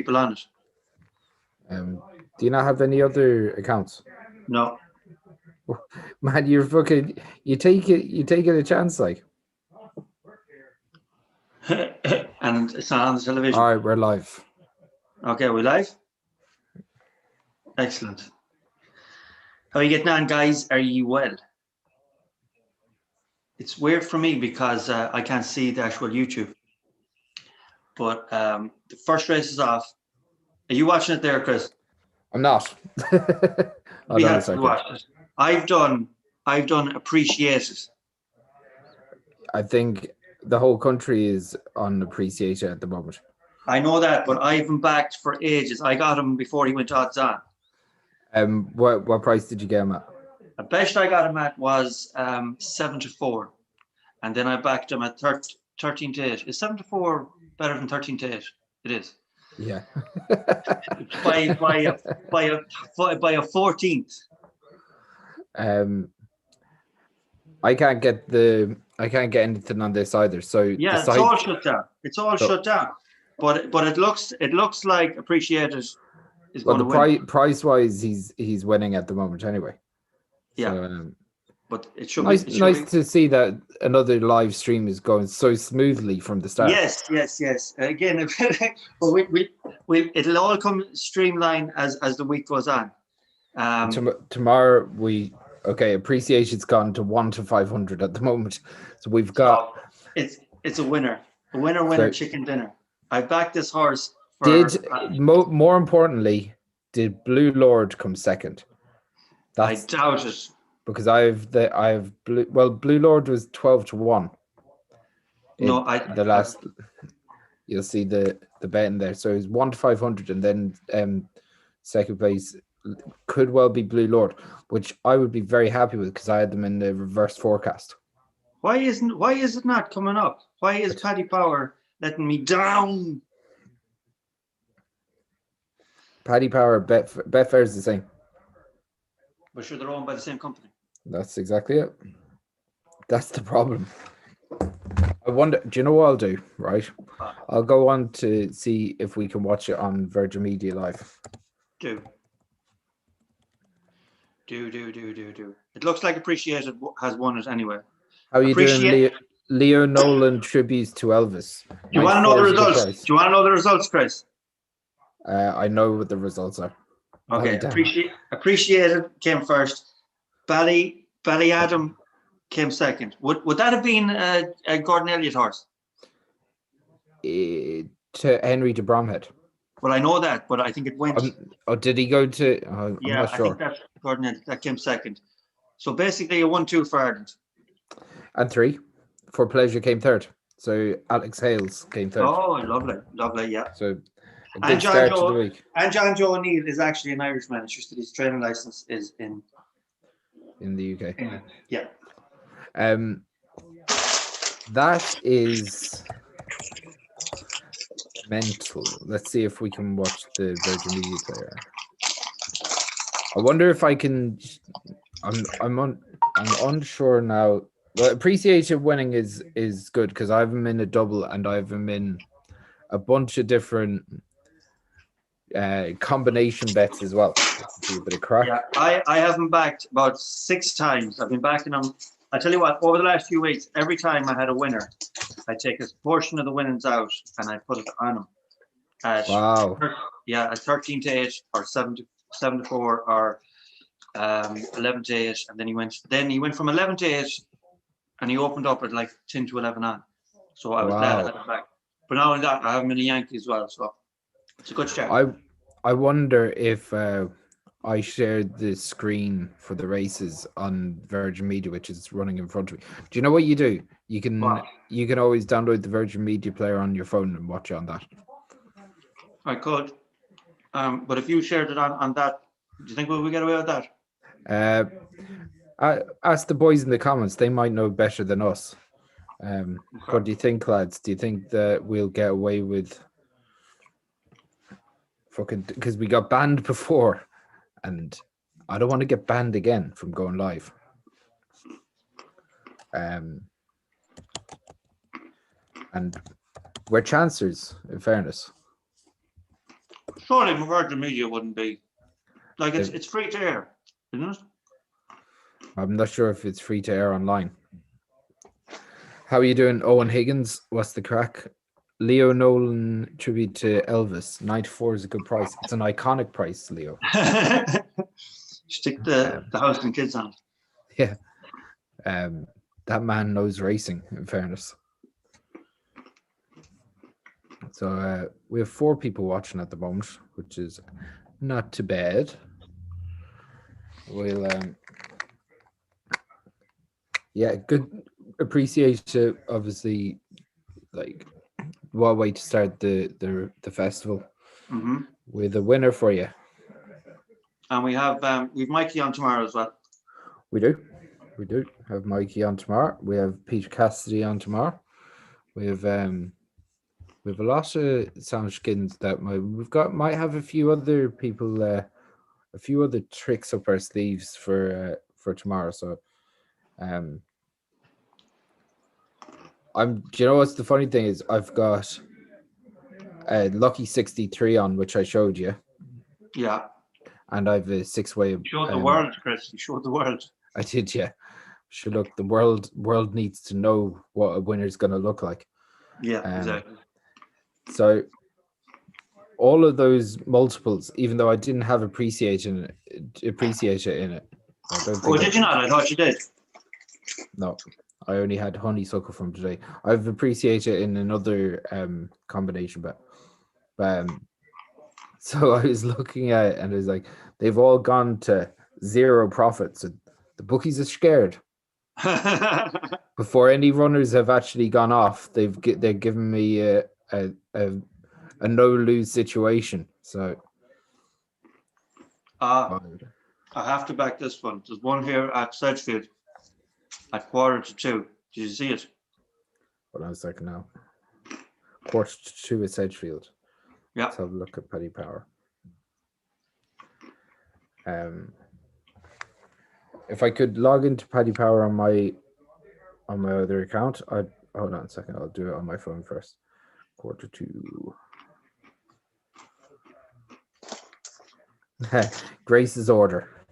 people on it. Do you not have any other accounts? No. Man, you're fucking. You take it a chance, like. And it's not on the television. All right, we're live. Okay, we're live? Excellent. How are you getting on, guys? Are you well? It's weird for me because I can't see the actual YouTube. But the first race is off. Are you watching it there, Chris? I'm not. We have to watch it. I've done appreciated. I think the whole country is on appreciation at the moment. I know that, but I've been backed for ages. I got him before he went odds on. What price did you get him at? The best I got him at was 7-4, and then I backed him at 13-8. Is 7-4 better than 13-8? It is. Yeah. by a 14th. I can't get anything on this either. So yeah, it's all shut down. It's all shut down. But it looks like appreciated is going to win. Price wise, he's winning at the moment anyway. Yeah. So, but it should nice be to see that another live stream is going so smoothly from the start. Yes. Again, it'll all come streamlined as the week goes on. Tomorrow appreciation's gone to 1 to 500 at the moment. So we've got it's a winner. A winner chicken dinner. I backed this horse for more importantly, did Blue Lord come second? I doubt it. Because Blue Lord was 12-1. No, you'll see the bet in there. So it was 1 to 500, and then second place could well be Blue Lord, which I would be very happy with because I had them in the reverse forecast. Why is it not coming up? Why is Paddy Power letting me down? Paddy Power, Betfair is the same. But sure, they're owned by the same company. That's exactly it. That's the problem. I wonder, do you know what I'll do, right? I'll go on to see if we can watch it on Virgin Media Live. Do. It looks like Appreciated has won it anyway. How are you doing, Leo Nolan tributes to Elvis? Do you want to know the results? Do you want to know the results, Chris? I know what the results are. Okay, Appreciated came first. Bally Adam came second. Would that have been a Gordon Elliott horse? To Henry de Bromhead. Well, I know that, but I think it went. Did he go to? I'm not sure. I think that's Gordon Elliott. That came second. So basically, a 1-2 for Ireland. And 3 for Pleasure came third. So Alex Hales came third. Oh, lovely, yeah. So a good start to the week. And John Joe O'Neill is actually an Irishman. It's just that his training license is in the UK. England. Yeah. That is mental. Let's see if we can watch the Virgin Media player. I wonder if I can. I'm unsure now. Well, Appreciated winning is good because I have him in a double and I have him in a bunch of different combination bets as well. Do a bit of crack. Yeah, I have him backed about 6 times. I've been backing him. I tell you what, over the last few weeks, every time I had a winner, I take a portion of the winnings out and I put it on him. Wow. Yeah, at 13-8 or 7-4 or 11-8, and then he went from 11-8, and he opened up at like 10-11 on. So I was glad I had him back. But now that I have him in a Yankee as well, so it's a good start. I wonder if I shared the screen for the races on Virgin Media, which is running in front of me. Do you know what you do? You can always download the Virgin Media player on your phone and watch it on that. I could, but if you shared it on that, do you think we'll get away with that? Ask the boys in the comments; they might know better than us. Okay. What do you think, lads? Do you think that we'll get away with fucking? Because we got banned before, and I don't want to get banned again from going live. And we're chancers, in fairness. Surely Virgin Media wouldn't be. Like, it's free to air, isn't it? I'm not sure if it's free to air online. How are you doing, Owen Higgins? What's the crack? Leo Nolan tribute to Elvis. 94 is a good price. It's an iconic price, Leo. Stick the house and kids on it. Yeah. That man knows racing, in fairness. So we have 4 people watching at the moment, which is not too bad. We'll good appreciate it, obviously. Like, what way to start the festival with a winner for you. And we have we've Mikey on tomorrow as well. We do have Mikey on tomorrow. We have Peter Cassidy on tomorrow. We have a lot of Soundskins that might have a few other people, a few other tricks up our sleeves for tomorrow. So, do you know what's the funny thing is? I've got a Lucky 63 on, which I showed you. Yeah. And I've a 6-way. You showed the world, Chris. You showed the world. I did, yeah. Sure, look, the world needs to know what a winner's going to look like. Yeah, exactly. So all of those multiples, even though I didn't have appreciation in it. I don't think Did you not? I thought you did. No, I only had honeysuckle from today. I've appreciated in another combination, but so I was looking at it and it was like they've all gone to 0 profits. And the bookies are scared. Before any runners have actually gone off, they're given me a no lose situation. So I have to back this one. There's one here at Sedgefield at 1:45. Did you see it? Hold on a second now. 1:45 at Sedgefield. Yeah. Let's have a look at Paddy Power. If I could log into Paddy Power on my other account, hold on a second. I'll do it on my phone first. 1:45. Grace's order.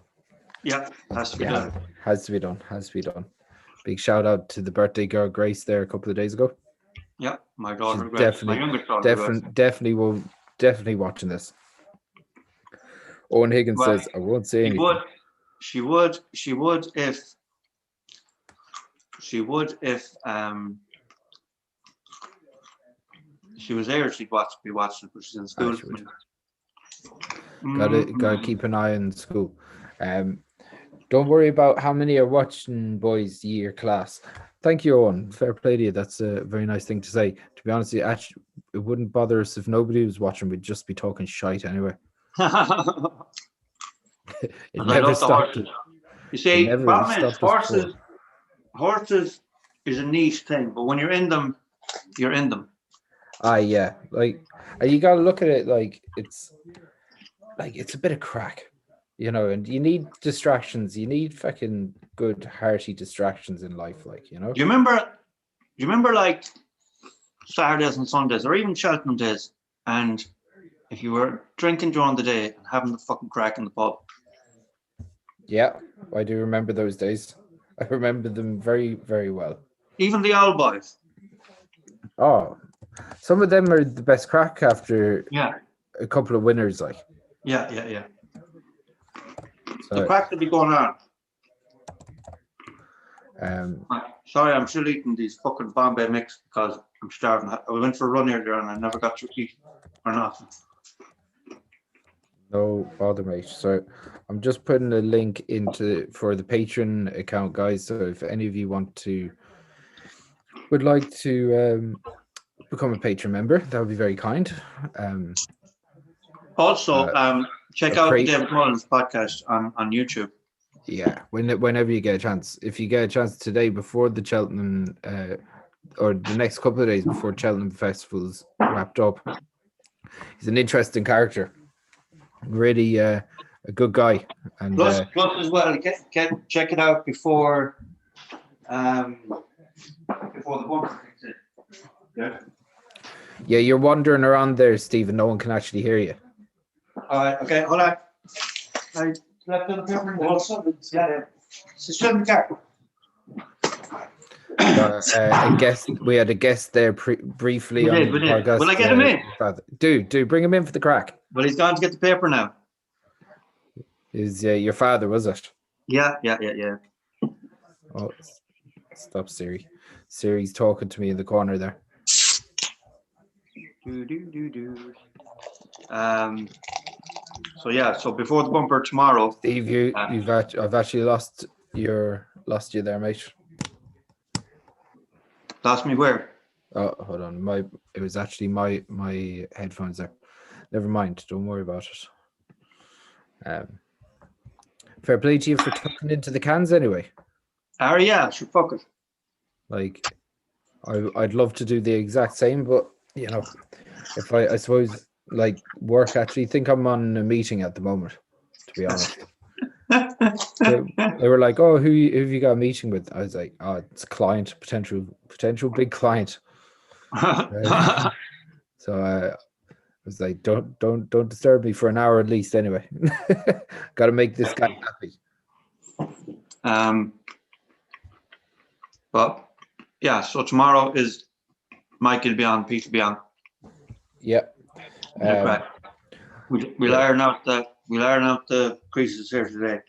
Yeah, has to be done. Has to be done. Big shout out to the birthday girl Grace there a couple of days ago. Yeah, my daughter She's Grace, my youngest daughter definitely watching this. Owen Higgins says, I won't say anything. She would if she was there, she'd be watching it, but she's in school. Gotta keep an eye on school. Don't worry about how many are watching, boys, year class. Thank you, Owen. Fair play to you. That's a very nice thing to say. To be honest, it wouldn't bother us if nobody was watching. We'd just be talking shite anyway. It never stopped. You see, the problem is horses is a niche thing, but when you're in them, you're in them. Yeah. Like, you gotta look at it like it's a bit of crack. You know, and you need distractions. You need fucking good, hearty distractions in life, like, you know. Do you remember like Saturdays and Sundays, or even Cheltenham days, and if you were drinking during the day and having the fucking crack in the pub? Yeah, I do remember those days. I remember them very, very well. Even the old boys. Oh, some of them are the best crack after a couple of winners, like. Yeah. So, the crack will be going on. Sorry, I'm still eating these fucking Bombay mix because I'm starving. I went for a run earlier and I never got to eat or nothing. No bother, mate. So I'm just putting a link for the Patreon account, guys. So if any of you would like to become a Patreon member, that would be very kind. Also, check out David Mullen's podcast on YouTube. Yeah, whenever you get a chance. If you get a chance today before the Cheltenham, or the next couple of days before Cheltenham Festival's wrapped up, he's an interesting character. Really a good guy. And plus as well, check it out before the bumper kicks in. Yeah, you're wandering around there, Stephen. No one can actually hear you. All right. Okay. Hold on. I left the paper. Yeah. It's still in the car. A guest. We had a guest there briefly We on did. the podcast. Will I get him in? Do bring him in for the crack. Well, he's gone to get the paper now. Is your father, was it? Yeah. Oh, stop, Siri. Siri's talking to me in the corner there. Do. So yeah. So before the bumper tomorrow, Steve, I've actually lost you there, mate. Lost me where? Oh, hold on. It was actually my headphones there. Never mind. Don't worry about it. Fair play to you for tucking into the cans anyway. Yeah, sure, fuck it. Like, I'd love to do the exact same, but you know, if I suppose like work actually think I'm on a meeting at the moment, to be honest. They were like, "Oh, who have you got a meeting with?" I was like, "Oh, it's a client, potential big client." So I was like, "Don't disturb me for an hour at least." Anyway, got to make this guy happy. But yeah, so tomorrow is Mike will be on, Pete will be on. Yep. Right. We'll iron out the creases here today.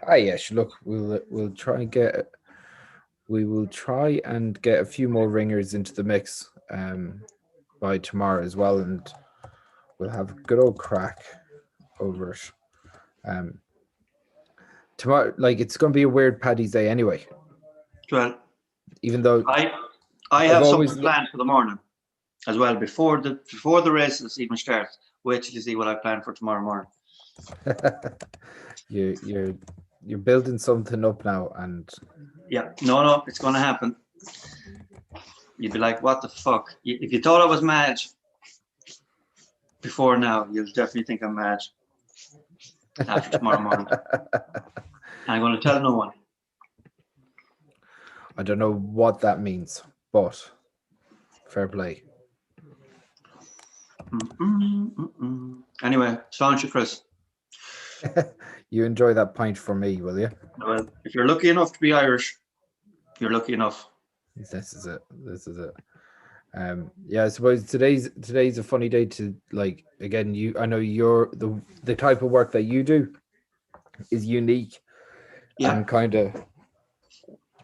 Yes. Look, we'll try and get a few more ringers into the mix by tomorrow as well, and we'll have a good old crack over it. Tomorrow, like it's going to be a weird Paddy's Day anyway. Well, even though I have something planned for the morning as well before the races even starts. Wait till you see what I plan for tomorrow morning. You're building something up now, and yeah, no, it's going to happen. You'd be like, what the fuck? If you thought I was mad before now, you'll definitely think I'm mad after tomorrow morning. I'm going to tell no one. I don't know what that means, but fair play. Anyway, Sean, Chris. You enjoy that pint for me, will you? Well, if you're lucky enough to be Irish, you're lucky enough. This is it. Yeah, I suppose today's a funny day to like. Again, I know you're the type of work that you do is unique. Yeah. And kind of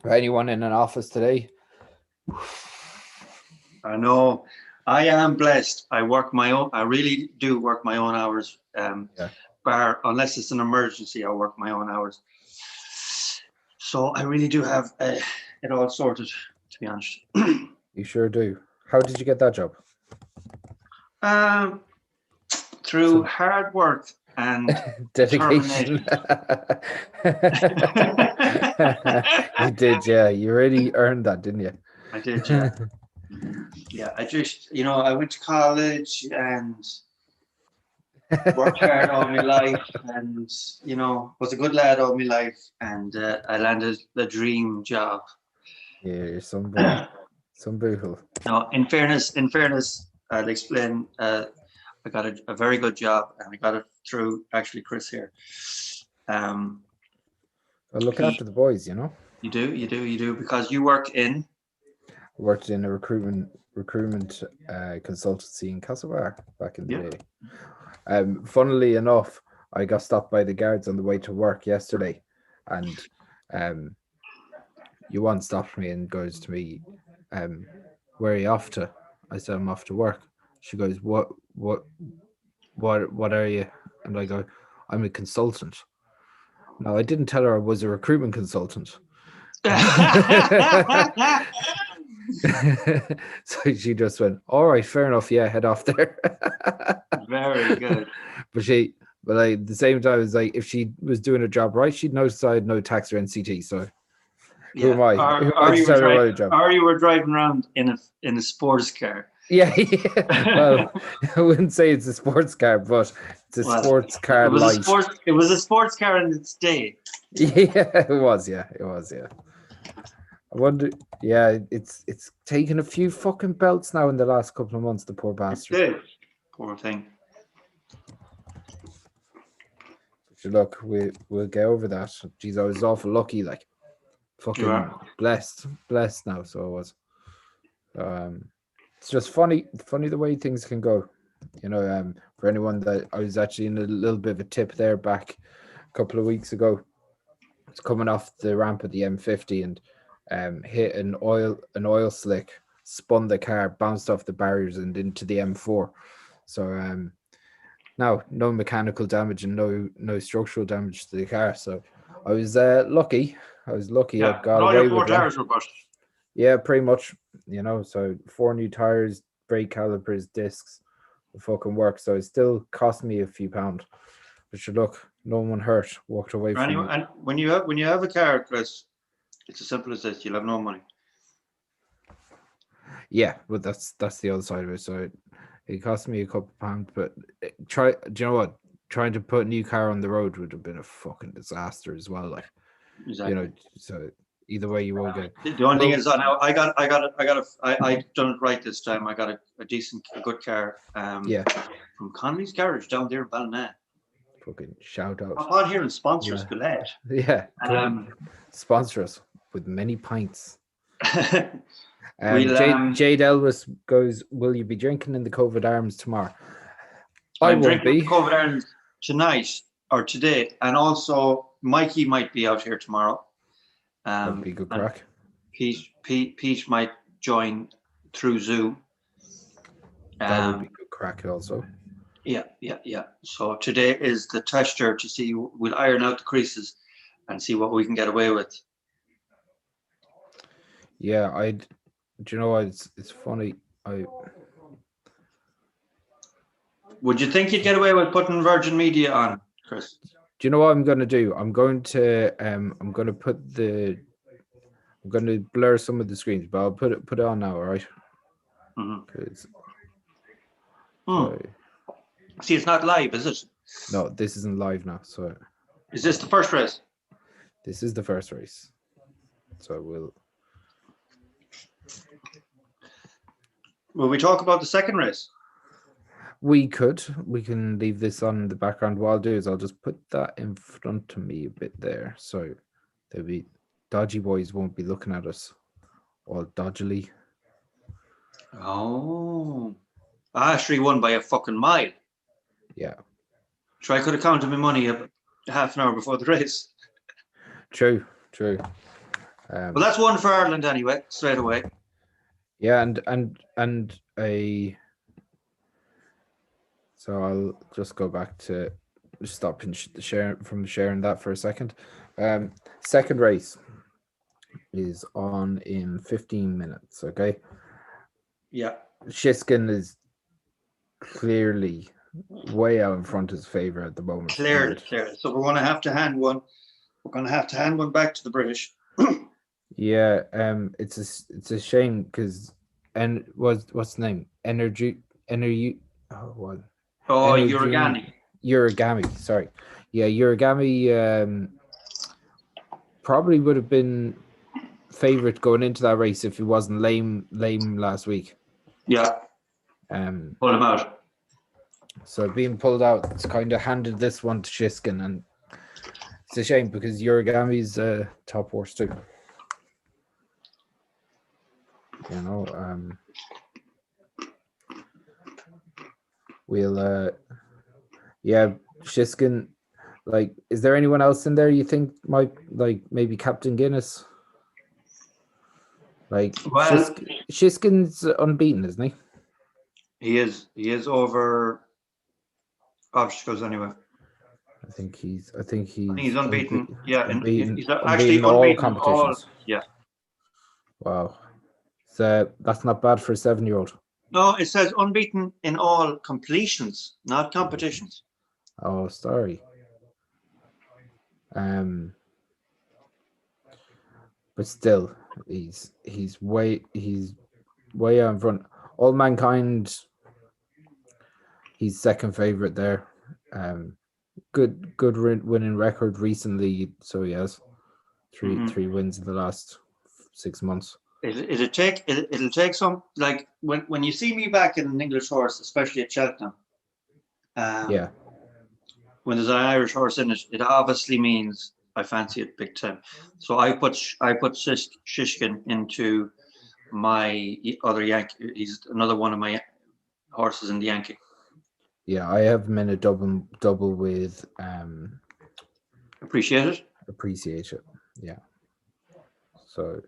anyone in an office today. I know. I am blessed. I really do work my own hours. Bar unless it's an emergency, I work my own hours. So I really do have it all sorted, to be honest. You sure do. How did you get that job? Through hard work and dedication. You did, yeah. You really earned that, didn't you? I did, yeah. Yeah, I just, I went to college and worked hard all my life and, was a good lad all my life, and I landed the dream job. Yeah, you're some boohoo. No, in fairness, I'll explain. I got a very good job, and I got it through actually Chris here. Well, look after the boys, You do, because you worked in a recruitment consultancy in Castlebar back in the day. Funnily enough, I got stopped by the guards on the way to work yesterday, and Yuan stopped me and goes to me, "Where are you off to?" I said, "I'm off to work." She goes, "What are you?" And I go, "I'm a consultant." No, I didn't tell her I was a recruitment consultant. So she just went, "All right, fair enough. Yeah, head off there." Very good. But at the same time, it's like if she was doing her job right, she'd notice I had no tax or NCT. So who am I? Or you were driving around in a sports car. Yeah. Well, I wouldn't say it's a sports car, but it's a sports car light. It was a sports car in its day. Yeah, it was. Yeah. I wonder. Yeah, it's taken a few fucking belts now in the last couple of months. The poor bastard. Poor thing. So look, we'll get over that. Jeez, I was awful lucky, like You fucking are. blessed now. So I was. It's just funny the way things can go. You know, for anyone that I was actually in a little bit of a tip there back a couple of weeks ago. It's coming off the ramp of the M50 and hit an oil slick, spun the car, bounced off the barriers and into the M4. So now no mechanical damage and no structural damage to the car. So I was lucky. I Yeah, got but all your away four with one. tires were busted. Yeah, pretty much. You know, so 4 new tires, brake calipers, discs, the fucking work. So it still cost me a few pounds. But sure, look, no one hurt. Walked away from Anyway, it. and when you have a car, Chris, it's as simple as this: you'll have no money. Yeah, but that's the other side of it. So it cost me a couple of pounds. But do you know what? Trying to put a new car on the road would have been a fucking disaster as well. Like, Exactly. you know, so either way you won't get. The only thing is, now I done it right this time. I got a good car. Yeah, From Conley's Garage down there in Ballina. fucking shout out. Up on here and sponsors Yeah. Gillette. Yeah, sponsor us with many pints. We'll, Jade Elvis goes, will you be drinking in the COVID Arms tomorrow? I'm won't drinking be. COVID Ireland tonight or today, and also Mikey might be out here tomorrow. That'd be good crack. Pete might join through Zoom. That would be good crack also. Yeah. So today is the tester to see, we'll iron out the creases and see what we can get away with. Yeah, do you know what? It's funny. Would you think you'd get away with putting Virgin Media on, Chris? Do you know what I'm going to do? I'm going to blur some of the screens, but I'll put it on now, all right? See, it's not live, is it? No, this isn't live now. So is this the first race? This is the first race. So Will we talk about the second race? We can leave this on the background. What I'll do is I'll just put that in front of me a bit there. So there'll be dodgy boys won't be looking at us all dodgily. Oh. Ashley won by a fucking mile. Yeah. Sure, I could have counted my money up half an hour before the race. True. Well, that's one for Ireland anyway, straight away. Yeah, and so I'll just go back to stopping sharing that for a second. Second race is on in 15 minutes. Okay. Yeah. Shiskin is clearly way out in front of his favor at the moment. Clearly. So we're going to have to hand one. We're going to have to hand one back to the British. Yeah. It's a shame because what's the name? Energy. Oh, what? Oh, Uragami. Sorry. Yeah, Uragami probably would have been favorite going into that race if he wasn't lame last week. Yeah. Pull him out. So being pulled out, it's kind of handed this one to Shiskin, and it's a shame because Uragami's top horse too. You know, Shiskin. Like, is there anyone else in there you think might, like, maybe Captain Guinness? Like, well, Shiskin's unbeaten, isn't he? He is over obstacles anyway. I think he's unbeaten. Yeah, he's actually unbeaten all competitions. Yeah. Wow. So that's not bad for a 7-year-old. No, it says unbeaten in all completions, not competitions. Oh, sorry. But still, he's way out in front. All Mankind, he's second favorite there. Good winning record recently. So he has three wins in the last 6 months. It'll take some, like when you see me back in an English horse, especially at Cheltenham. when there's an Irish horse in it, it obviously means I fancy it big time. So I put Shishkin into my other Yankee. He's another one of my horses in the Yankee. Yeah, I have him in a double with Appreciate it. Appreciate it. Yeah. So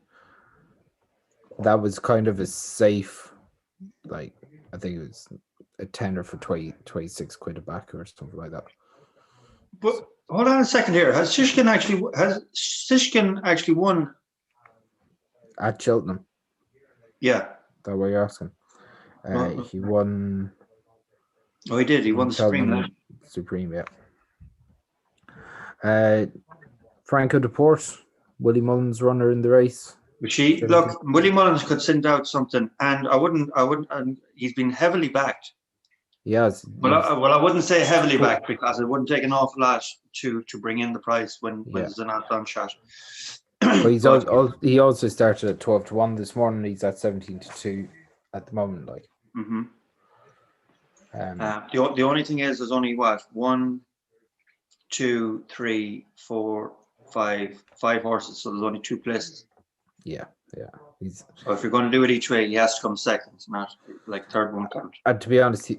that was kind of a safe, like, I think it was a tenner for 26 quid a back or something like that. But hold on a second here. Has Shishkin actually won At Cheltenham? Yeah. That way you're asking. He won. Oh, he did. He won the Supreme. Supreme, yeah. Franco Deporte, Willie Mullins runner in the race. Look, Willie Mullins could send out something, and I wouldn't. And he's been heavily backed. Yes. Well, I wouldn't say heavily backed because it wouldn't take an awful lot to bring in the price when there's an out-on shot. But he also started at 12-1 this morning. He's at 17-2 at the moment. Like, the only thing is, there's only what 1, 2, 3, 4, 5 horses, so there's only 2 places. Yeah. So if you're going to do it each way, he has to come second, not like third one count. And to be honest,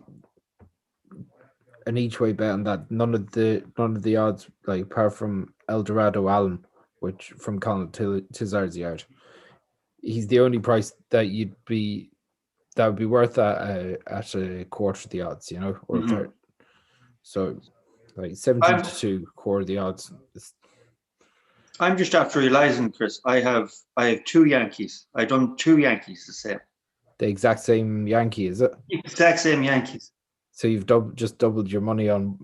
an each way bet on that. None of the odds, like apart from Eldorado Allen, which from Colin Tizard's yard, he's the only price that would be worth at a quarter of the odds, or a third. So, like 17-2, quarter of the odds. I'm just after realizing, Chris, I have 2 Yankees. I done 2 Yankees the same. The exact same Yankee, is it? Exact same Yankees. So you've just doubled your money on.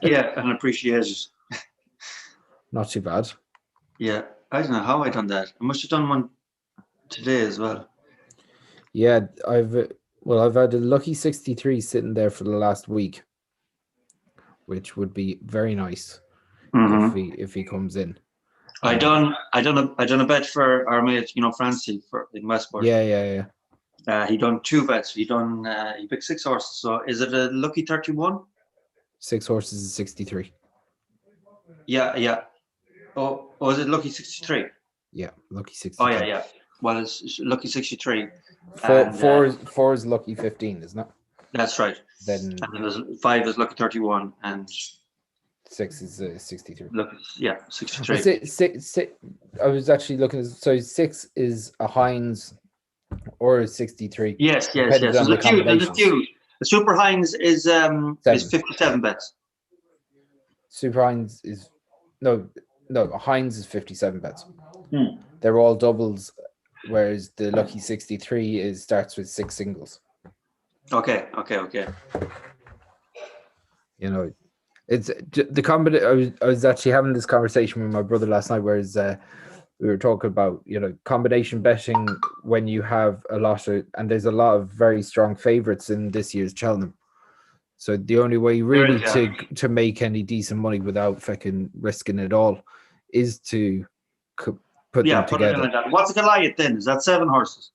Yeah, and appreciate it. Not too bad. Yeah, I don't know how I done that. I must have done one today as well. Yeah, I've had a lucky 63 sitting there for the last week, which would be very nice if he comes in. I done a bet for our mate, Francie in Westport. Yeah. He done 2 bets. He picked 6 horses. So is it a lucky 31? 6 horses is 63. Yeah. Oh, is it lucky 63? Yeah, lucky 63. Oh yeah. Well, it's lucky 63. Four is lucky 15, isn't it? That's right. Then there's 5 is lucky 31 and 6 is 63. Look, yeah, 63. I was actually looking. So 6 is a Heinz or a 63. Yes. There's a few. The Super Heinz is 57 bets. Super Heinz is no. Heinz is 57 bets. They're all doubles, whereas the lucky 63 starts with 6 singles. Okay. It's the combination. I was actually having this conversation with my brother last night, whereas we were talking about combination betting when you have and there's a lot of very strong favorites in this year's Cheltenham. So the only way really to make any decent money without fucking risking it all is to put them together. Like what's a Goliath then? Is that 7 horses?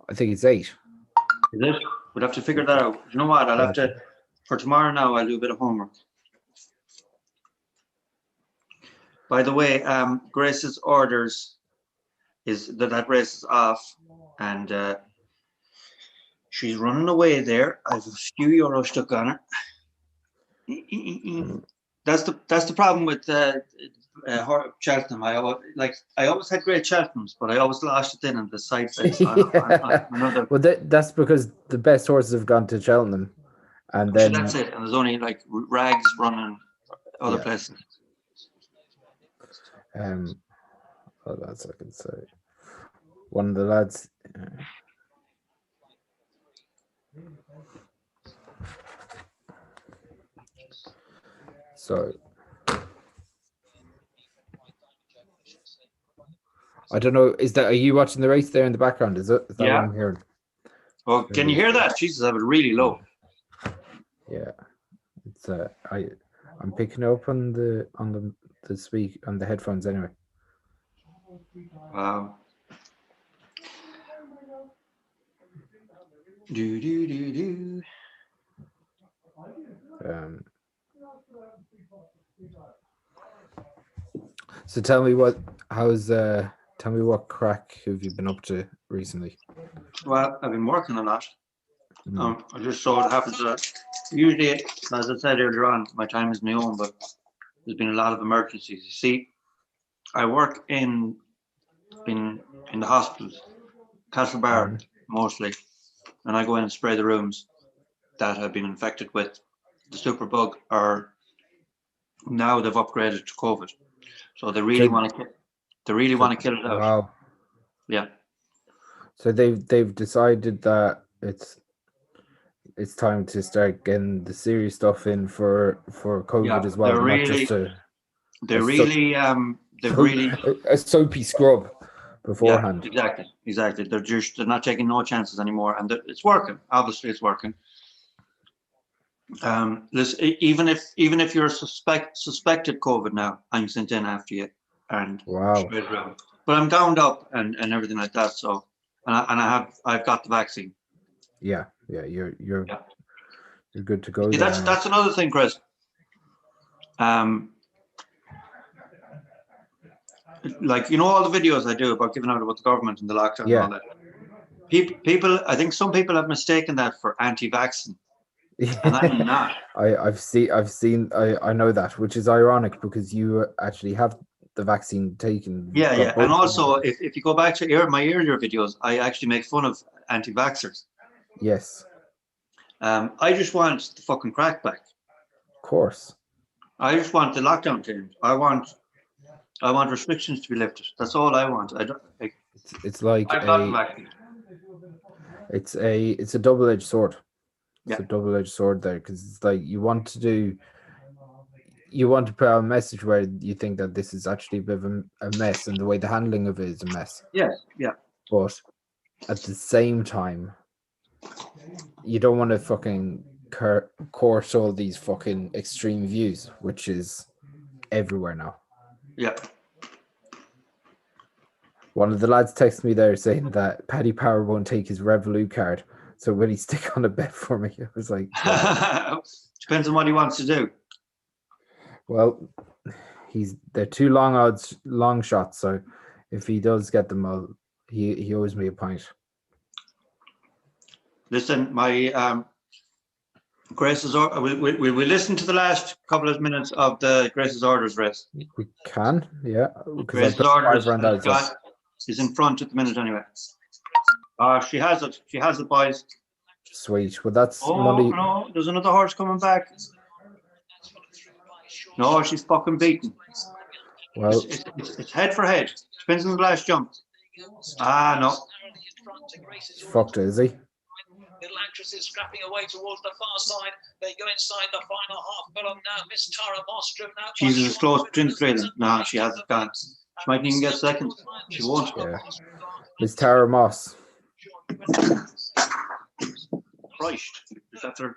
I think it's 8. Is it? We'll have to figure that out. You know what? I'll have to, for tomorrow now, I'll do a bit of homework. By the way, Grace's orders is that race is off, and she's running away there. I have a few euros stuck on her. That's the problem with Cheltenham. I always had great Cheltenhams, but I always lost it then in the side bets. Well, that's because the best horses have gone to Cheltenham, and then that's it. And there's only like rags running other places. Hold on a second. So one of the lads. So I don't know. Are you watching the race there in the background? Is that what I'm hearing? Oh, can you hear that? Jesus, I have it really low. Yeah, it's I'm picking up on the headphones anyway. Wow. Do. So tell me what crack have you been up to recently? Well, I've been working a lot. Mm. I just so it happens that usually, as I said earlier on, my time is my own, but there's been a lot of emergencies. You see, I work in the hospitals, Castlebar mostly, and I go in and spray the rooms that have been infected with the superbug, or now they've upgraded to COVID. So they really want to kill it out. Wow. Yeah. So they've decided that it's time to start getting the serious stuff in for COVID as well, not just they've really a soapy scrub beforehand. Yeah, exactly. They're not taking no chances anymore, and it's working. Obviously, it's working. Even if you're suspected COVID now, I'm sent in after you, and wow. But I'm gowned up and everything like that. So, I've got the vaccine. Yeah, you're good to go. See, that's another thing, Chris. Like, you know, all the videos I do about giving out about the government and the lockdown and all that. People, I think some people have mistaken that for anti-vaccine, and I'm not. I've seen. I know that, which is ironic because you actually have the vaccine taken. Yeah. And also, if you go back to my earlier videos, I actually make fun of anti-vaxxers. Yes. I just want the fucking crack back. Of course. I just want the lockdown changed. I want restrictions to be lifted. That's all I want. I don't. It's like it's a double-edged sword. It's a double-edged sword there, because it's like you want to put out a message where you think that this is actually a bit of a mess, and the way the handling of it is a mess. Yes, yeah. But at the same time, you don't want to fucking course all these fucking extreme views, which is everywhere now. Yeah. One of the lads texted me there saying that Paddy Power won't take his Revolut card, so will he stick on a bet for me? I was like, depends on what he wants to do. Well, they're two long shots. So if he does get them, he owes me a pint. Listen, my Grace's order. We listen to the last couple of minutes of the Grace's orders race. We can, yeah. Grace's orders is in front at the minute anyway. She has it. She has it, boys. Sweet. Well, that's Monday. No, there's another horse coming back. No, she's fucking beaten. Well, it's head for head. Depends on the last jump. No. He's fucked, is he? Little actresses scrapping away towards the far side. They go inside the final half column now. Miss Tara Moss driven out. She's as close between the three of them. No, she hasn't gone. She might even get second. She won't. Yeah. Miss Tara Moss. Christ. Is that her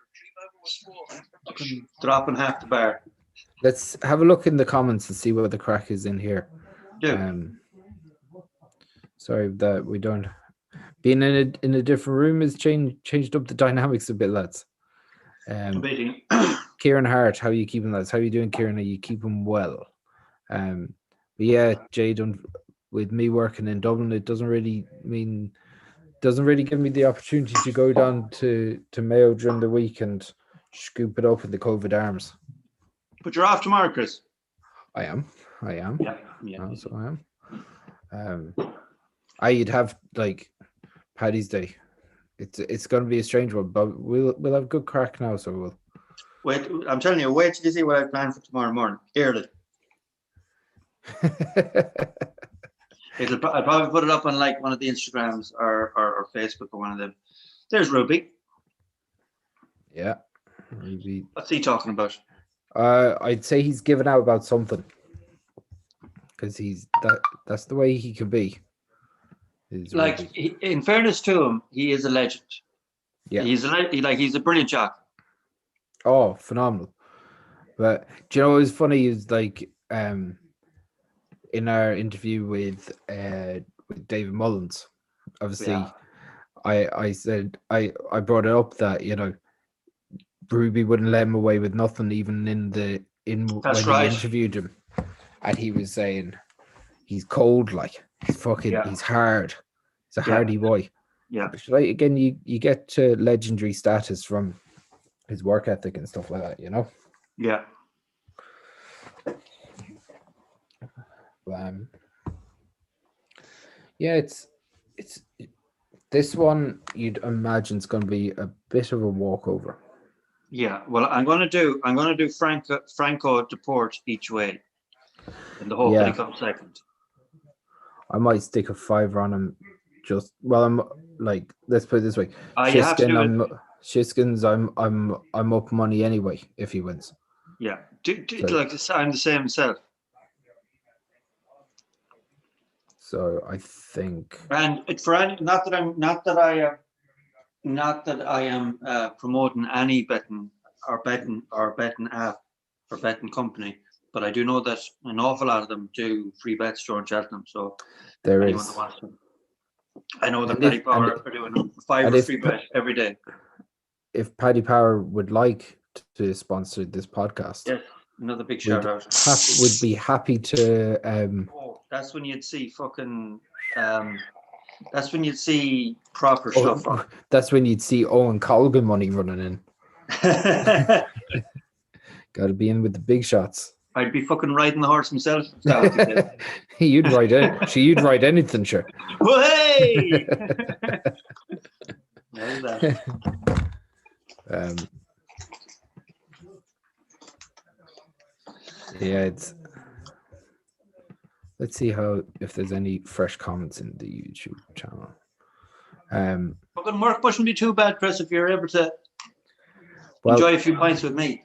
dropping half the bar? Let's have a look in the comments and see what the crack is in here. Sorry that we don't. Being in a different room has changed up the dynamics a bit, lads. Kieran Hart, how are you keeping, lads? How are you doing, Kieran? Are you keeping well? But yeah, Jade, with me working in Dublin, it doesn't really give me the opportunity to go down to Mayo during the week and scoop it up with the COVID arms. But you're off tomorrow, Chris. I am. Yeah. So I am. You'd have like Paddy's Day. It's going to be a strange one, but we'll have good crack now. So we'll wait. I'm telling you, wait till you see what I plan for tomorrow morning. Early. I'll probably put it up on like one of the Instagrams or Facebook or one of them. There's Ruby. Yeah, Ruby. What's he talking about? I'd say he's given out about something, because that's the way he can be. Like, in fairness to him, he is a legend. Yeah, he's a brilliant jock. Oh, phenomenal! But do you know what was funny is like in our interview with David Mullins, obviously, I said I brought it up that Ruby wouldn't let him away with nothing, even in the That's when he right. interviewed him, and he was saying he's cold, like he's fucking, Yeah. he's hard. He's a Yeah. hardy boy. Yeah. But like again, you get to legendary status from his work ethic and stuff like that, you know. Yeah. Yeah, it's this one you'd imagine is going to be a bit of a walkover. Yeah. Well, I'm gonna do Franco Deport each way, in the hope that he Yeah. comes second. I might stick a fiver on him. I'm like, let's put it this way: You have to do it. Shiskin's I'm up money anyway if he wins. Yeah. So- Like I'm the same myself. So I think And not that I am promoting any betting app or betting company, but I do know that an awful lot of them do free bets during Cheltenham. So there anyone is. that wants to, I know that And Paddy if- Power are doing a and fiver if free Pa- bet every day. If Paddy Power would like to sponsor this podcast, Yes, another big shout out. would be happy to. Oh, that's when you'd see fucking. That's when you'd see proper Oh, stuff. that's when you'd see Owen Colgan money running in. Got to be in with the big shots. I'd be fucking riding the horse myself. If that was the case. You'd ride it. You'd ride anything, sure. Hey! There's that. Yeah, it's. Let's see if there's any fresh comments in the YouTube channel. Fucking work wouldn't be too bad, Chris, if you're able to Well, enjoy a few pints with me.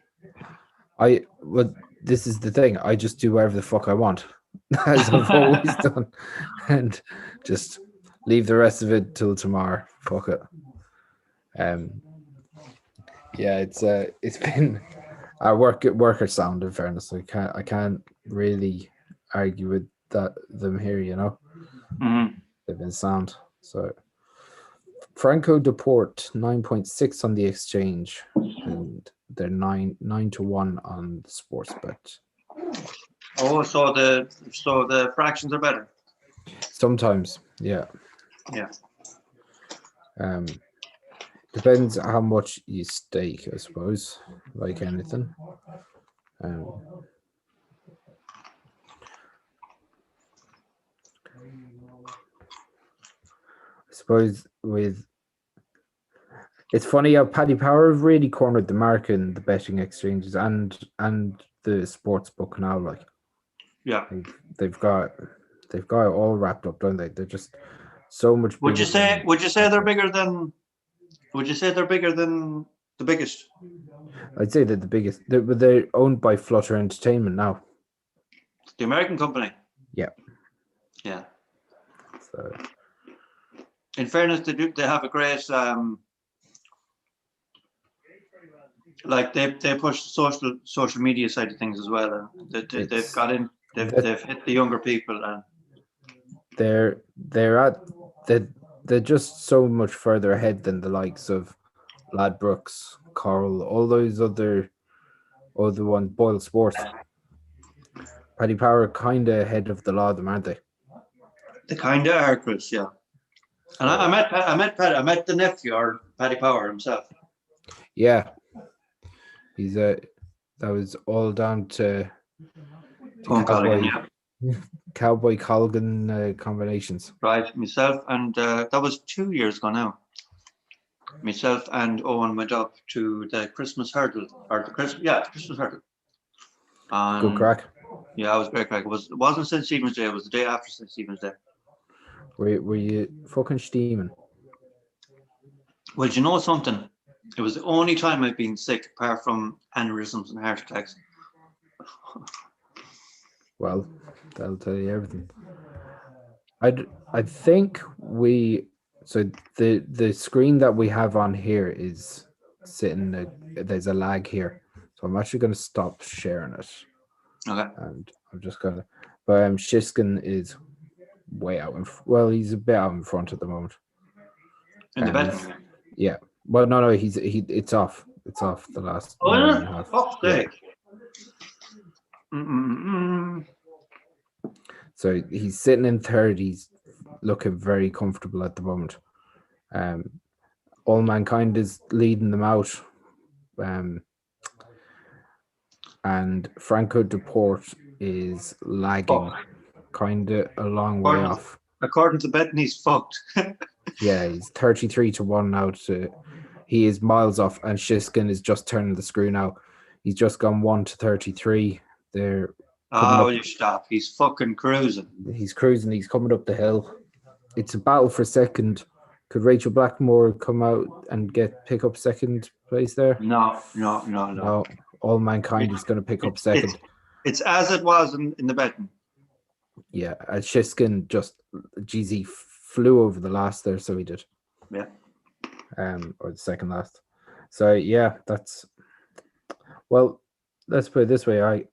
this is the thing. I just do whatever the fuck I want, as I've always done, and just leave the rest of it till tomorrow. Fuck it. Yeah, it's been our worker sound. In fairness, I can't really argue with them here. You know, they've been sound. So Franco Deport 9.6 on the exchange, and they're 9-1 on the sports bet. Oh, so the fractions are better. Sometimes, yeah. Yeah. Depends how much you stake, I suppose, like anything. I suppose it's funny how Paddy Power have really cornered the market in the betting exchanges and the sports book now. Like, Yeah. they've got it all wrapped up, don't they? They're just so much. Would you say they're bigger than? Would you say they're bigger than the biggest? I'd say they're the biggest. They're owned by Flutter Entertainment now. The American company. Yeah. Yeah. So. In fairness, they have a great like they push the social media side of things as well, and they've hit the younger people, and they're just so much further ahead than the likes of Ladbrokes, Coral, all those other ones, Boyle Sports. Paddy Power kind of ahead of the lot of them, aren't they? They kind of are, Chris. Yeah. And I met the nephew, or Paddy Power himself. Yeah, he's that was all down to Cowboy Colgan combinations. Right, myself and that was 2 years ago now. Myself and Owen went up to the Christmas hurdle, or the Christmas hurdle. Good crack. Yeah, it was great crack. It wasn't St. Stephen's Day. It was the day after St. Stephen's Day. Were you fucking steaming? Well, do you know something? It was the only time I've been sick, apart from aneurysms and heart attacks. Well, that'll tell you everything. I think the screen that we have on here is sitting. There's a lag here, so I'm actually going to stop sharing it. Okay. And I'm just gonna. But Shiskin is way out he's a bit out in front at the moment. In the betting. Yeah. Well, no, it's off. It's off the last. Oh, yeah. So he's sitting in third. He's looking very comfortable at the moment. All Mankind is leading them out. And Franco Deport is lagging kind of a long way off. According to betting, he's fucked. Yeah, he's 33-1 now. He is miles off, and Shiskin is just turning the screw now. He's just gone 1-33. They're will you stop? He's fucking cruising. He's cruising. He's coming up the hill. It's a battle for second. Could Rachel Blackmore come out and pick up second place there? No. All Mankind is going to pick up second. It's as it was in the betting. Yeah, and Shiskin he flew over the last there, so he did. Yeah. Or the second last. So yeah, let's put it this way.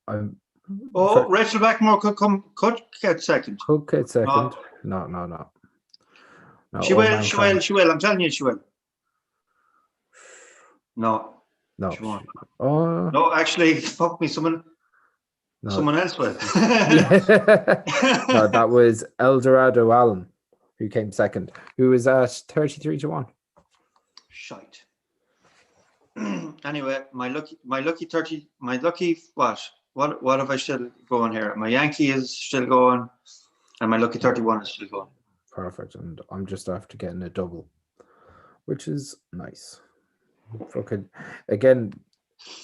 Rachel Blackmore could get second. Could get second. No. She will. I'm telling you, she will. No. She won't. Oh. No, actually, fuck me. Someone else will. No, that was Eldorado Allen who came second, who was at 33-1. Shite. Anyway, my lucky what have I still going here? My Yankee is still going, and my lucky 31 is still going. Perfect, and I'm just after getting a double, which is nice. Fucking again,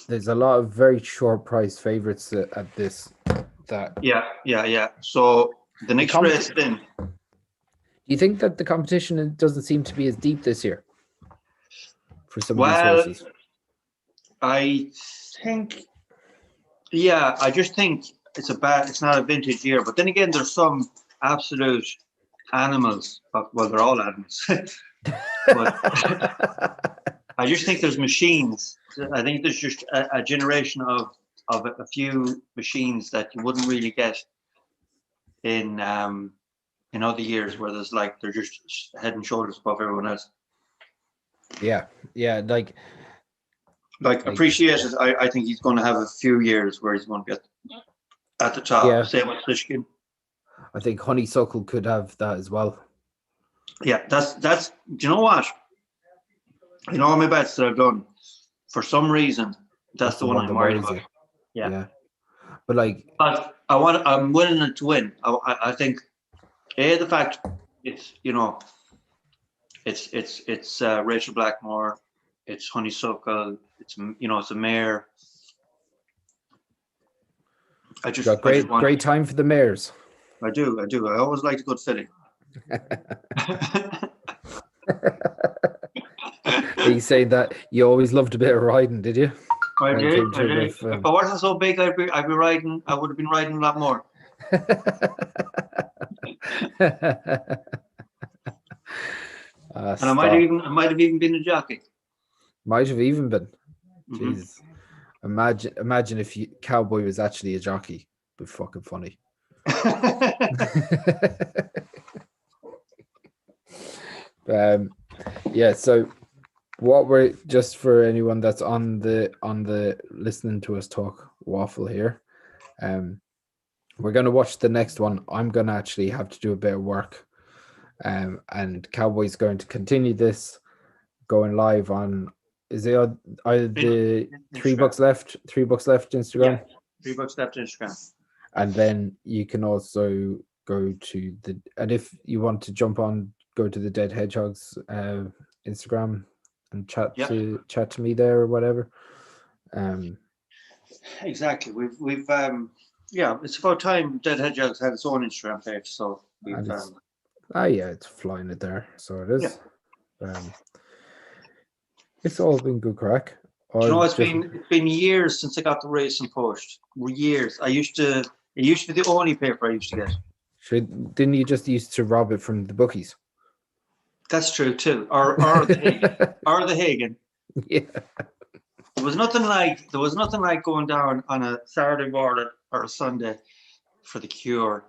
there's a lot of very short price favorites at this. Yeah. So the next race then. Do you think that the competition doesn't seem to be as deep this year for some of these horses? I just think it's not a vintage year. But then again, there's some absolute animals. Well, they're all animals. But I just think there's machines. I think there's just a generation of a few machines that you wouldn't really get in other years where they're just head and shoulders above everyone else. Yeah, like Appreciated. I think he's going to have a few years where he's going to be at the top. Yeah. Same with Fishkin. I think Honeysuckle could have that as well. Yeah, that's. Do you know what? In all my bets that I've done, for some reason, that's the one I'm worried about. Yeah. But I'm willing it to win. I think the fact it's it's Rachel Blackmore, it's Honeysuckle, it's a mare. Great time for the mares. I do. I always liked a good filly. You say that you always loved a bit of riding, did you? I did. If I wasn't so big, I'd be riding. I would have been riding a lot more. And I might have even been a jockey. Might have even been. Mm-hmm. Jeez. Imagine if Cowboy was actually a jockey. It'd be fucking funny. So what we're just for anyone that's on the listening to us talk waffle here, we're gonna watch the next one. I'm gonna actually have to do a bit of work, and Cowboy's going to continue this going live on. Is it either the $3 left Instagram? Yeah, $3 left Instagram. And then you can also go to and if you want to jump on, go to the Dead Hedgehogs Instagram and chat to me there or whatever. Exactly. We've it's about time Dead Hedgehogs had its own Instagram page. So it's flying it there. So it is. Yeah. It's all been good crack. It's been years since I got the Racing Post. Years. It used to be the only paper I used to get. Didn't you just used to rob it from the bookies? That's true too. Or the Hagen. Yeah. There was nothing like going down on a Saturday morning or a Sunday for the Cure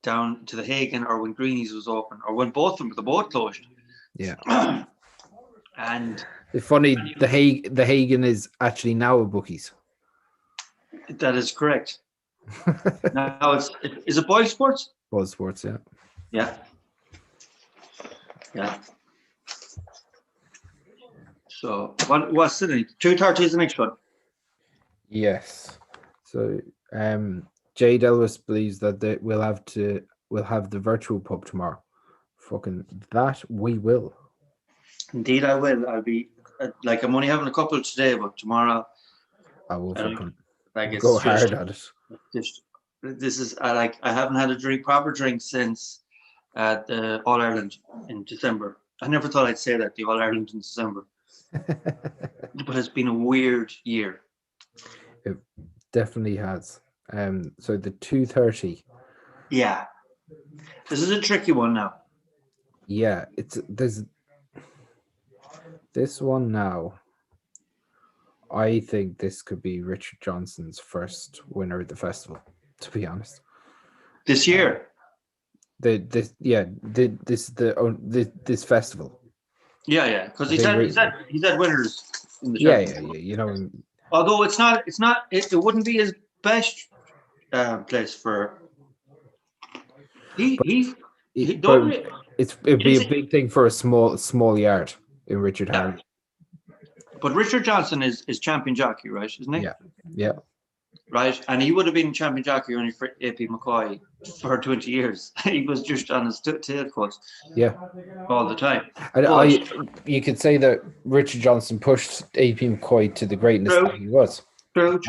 down to the Hagen, or when Greenies was open, or when both of them were both closed. Yeah. And it's funny, the Hagen is actually now a bookies. That is correct. Now is it Boy Sports? Buzz Sports, yeah. Yeah. Yeah. So what's the 2:30 is the next one? Yes. So Jade Elvis believes that we'll have the virtual pub tomorrow. Fucking that we will. Indeed, I will. I'll be like I'm only having a couple today, but tomorrow I will fucking like it's go just, hard at it. this is I haven't had a proper drink since the All Ireland in December. I never thought I'd say that, the All Ireland in December, but it's been a weird year. It definitely has. So the 2:30. Yeah, this is a tricky one now. Yeah, there's this one now. I think this could be Richard Johnson's first winner at the festival, to be honest. This year. This festival. Yeah, because I he's think had winners in the Yeah, Cheltenham. you know, Although it wouldn't be his best place for. but Don't. it'd be a big thing for a small yard in Richard Harley. But Richard Johnson is champion jockey, right? Isn't he? Yeah. Right, and he would have been champion jockey only for AP McCoy for 20 years. He was just on his tail foot. Yeah. All the time. You could say that Richard Johnson pushed AP McCoy to the greatness that he was. True.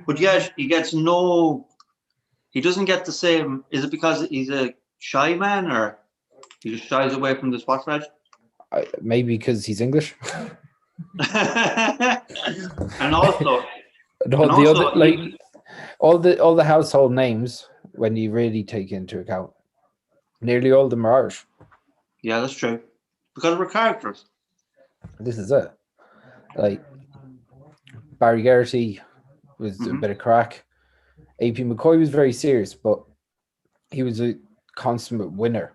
But yet he gets he doesn't get the same. Is it because he's a shy man, or he just shies away from the spot badge? Maybe because he's English. And also all the household names, when you really take into account, nearly all of them are Irish. Yeah, that's true. Because we're characters. This is it. Like Barry Geraghty was a bit of crack. AP McCoy was very serious, but he was a consummate winner.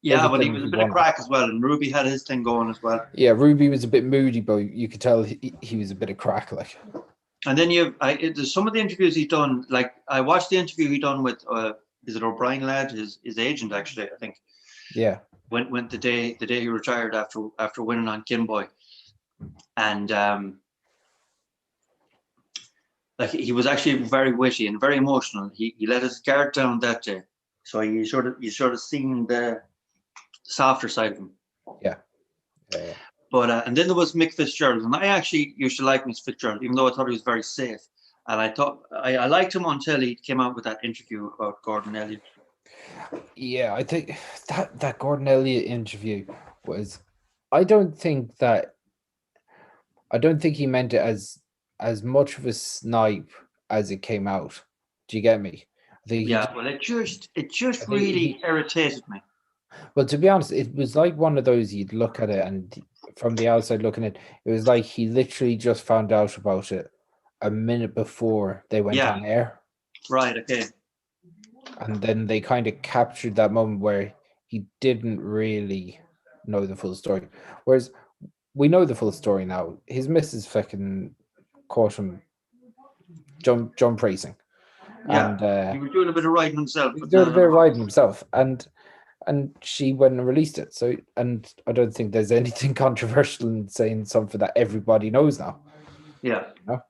Yeah, but he was a bit of crack as well, and Ruby had his thing going as well. Yeah, Ruby was a bit moody, but you could tell he was a bit of crack, like. And then there's some of the interviews he's done. Like I watched the interview he done with is it O'Brien lad, his agent actually, I think. Yeah. Went the day he retired after winning on Kinboy, and like he was actually very witty and very emotional. He let his guard down that day, so you sort of seen the softer side of him. Yeah. But and then there was Mick Fitzgerald, and I actually used to like Mick Fitzgerald, even though I thought he was very safe. And I thought I liked him until he came out with that interview about Gordon Elliott. Yeah, I think that Gordon Elliott interview was. I don't think he meant it as much of a snipe as it came out. Do you get me? I think well, it just really irritated me. Well, to be honest, it was like one of those you'd look at it, and from the outside looking at it was like he literally just found out about it a minute before they went on air. Right, okay. And then they kind of captured that moment where he didn't really know the full story. Whereas we know the full story now. His missus fucking caught him jump racing. Yeah, and he was doing a bit of riding himself. He was doing a bit of riding himself, and she went and released it. So, and I don't think there's anything controversial in saying something that everybody knows now. Yeah. You know?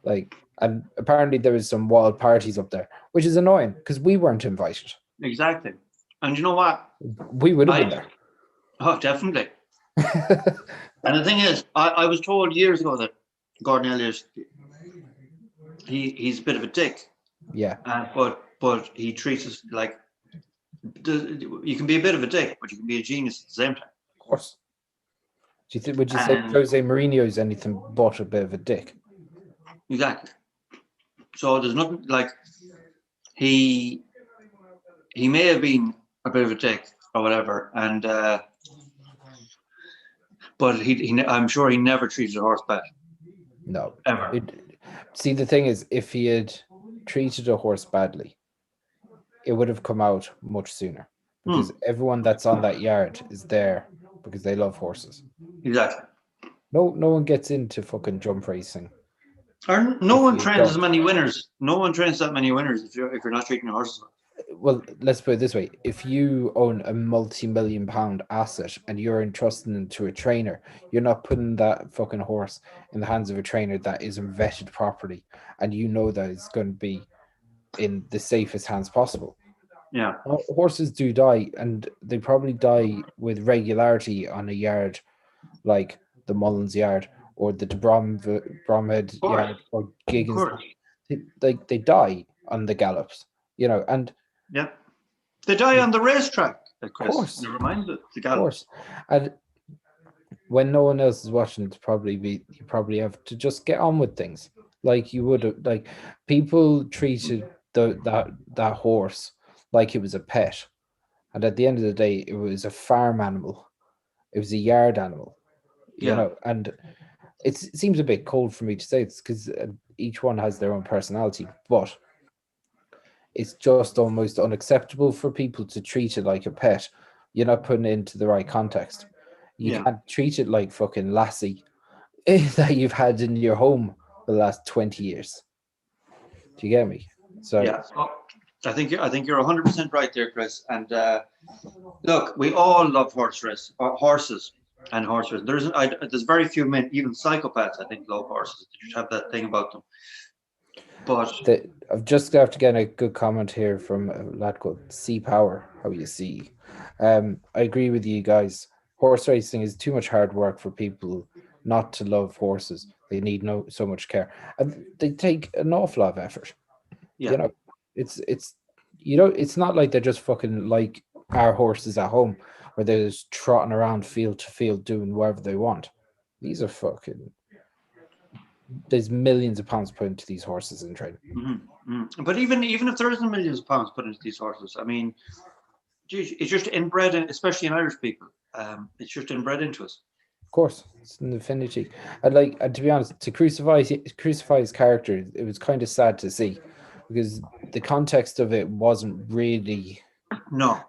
Like, and apparently there was some wild parties up there, which is annoying because we weren't invited. Exactly. And you know what? We would have been there. Oh, definitely. And the thing is, I was told years ago that Gordon Elliott, he's a bit of a dick. Yeah. But he treats us like, you can be a bit of a dick, but you can be a genius at the same time. Of course. Would you say Jose Mourinho is anything but a bit of a dick? Exactly. So there's nothing like he may have been a bit of a dick or whatever, and but I'm sure he never treated a horse bad. No, ever. See, the thing is, if he had treated a horse badly, it would have come out much sooner, because everyone that's on that yard is there because they love horses. Exactly. No one gets into fucking jump racing. Or no one trains as many winners. No one trains that many winners if you're not treating your horses well. well, let's put it this way: if you own a multi-million-pound asset and you're entrusting it to a trainer, you're not putting that fucking horse in the hands of a trainer that isn't vetted properly, and you know that it's going to be in the safest hands possible. Yeah. Horses do die, and they probably die with regularity on a yard like the Mullins Yard or the Bromhead course. Yard or Of Giggins. course. They die on the gallops, and Yeah. They die on the racetrack, Chris. course. Never mind the of gallows. course. And when no one else is watching, you probably have to just get on with things like you would like people treated that horse like it was a pet, and at the end of the day, it was a farm animal. It was a yard animal, Yeah. and it seems a bit cold for me to say this because each one has their own personality, but it's just almost unacceptable for people to treat it like a pet. You're not putting it into the right context. You Yeah. can't treat it like fucking Lassie that you've had in your home for the last 20 years. Do you get me? So Yeah. I think you're 100% right there, Chris. And look, we all love horses and horses. There's very few men, even psychopaths, I think, love horses. They just have that thing about them. But I've just got to get a good comment here from a lad called C Power. How you see? I agree with you guys. Horse racing is too much hard work for people not to love horses. They need so much care, and they take an awful lot of effort. yeah, It's it's not like they're just fucking like our horses at home, where they're just trotting around field to field doing whatever they want. These are fucking. There's millions of pounds put into these horses in training. Mm-hmm. Mm-hmm. But even if there isn't millions of pounds put into these horses, I mean, it's just inbred, especially in Irish people. It's just inbred into us. Of course, it's an affinity. And to be honest, to crucify his character, it was kind of sad to see, because the context of it wasn't really. No.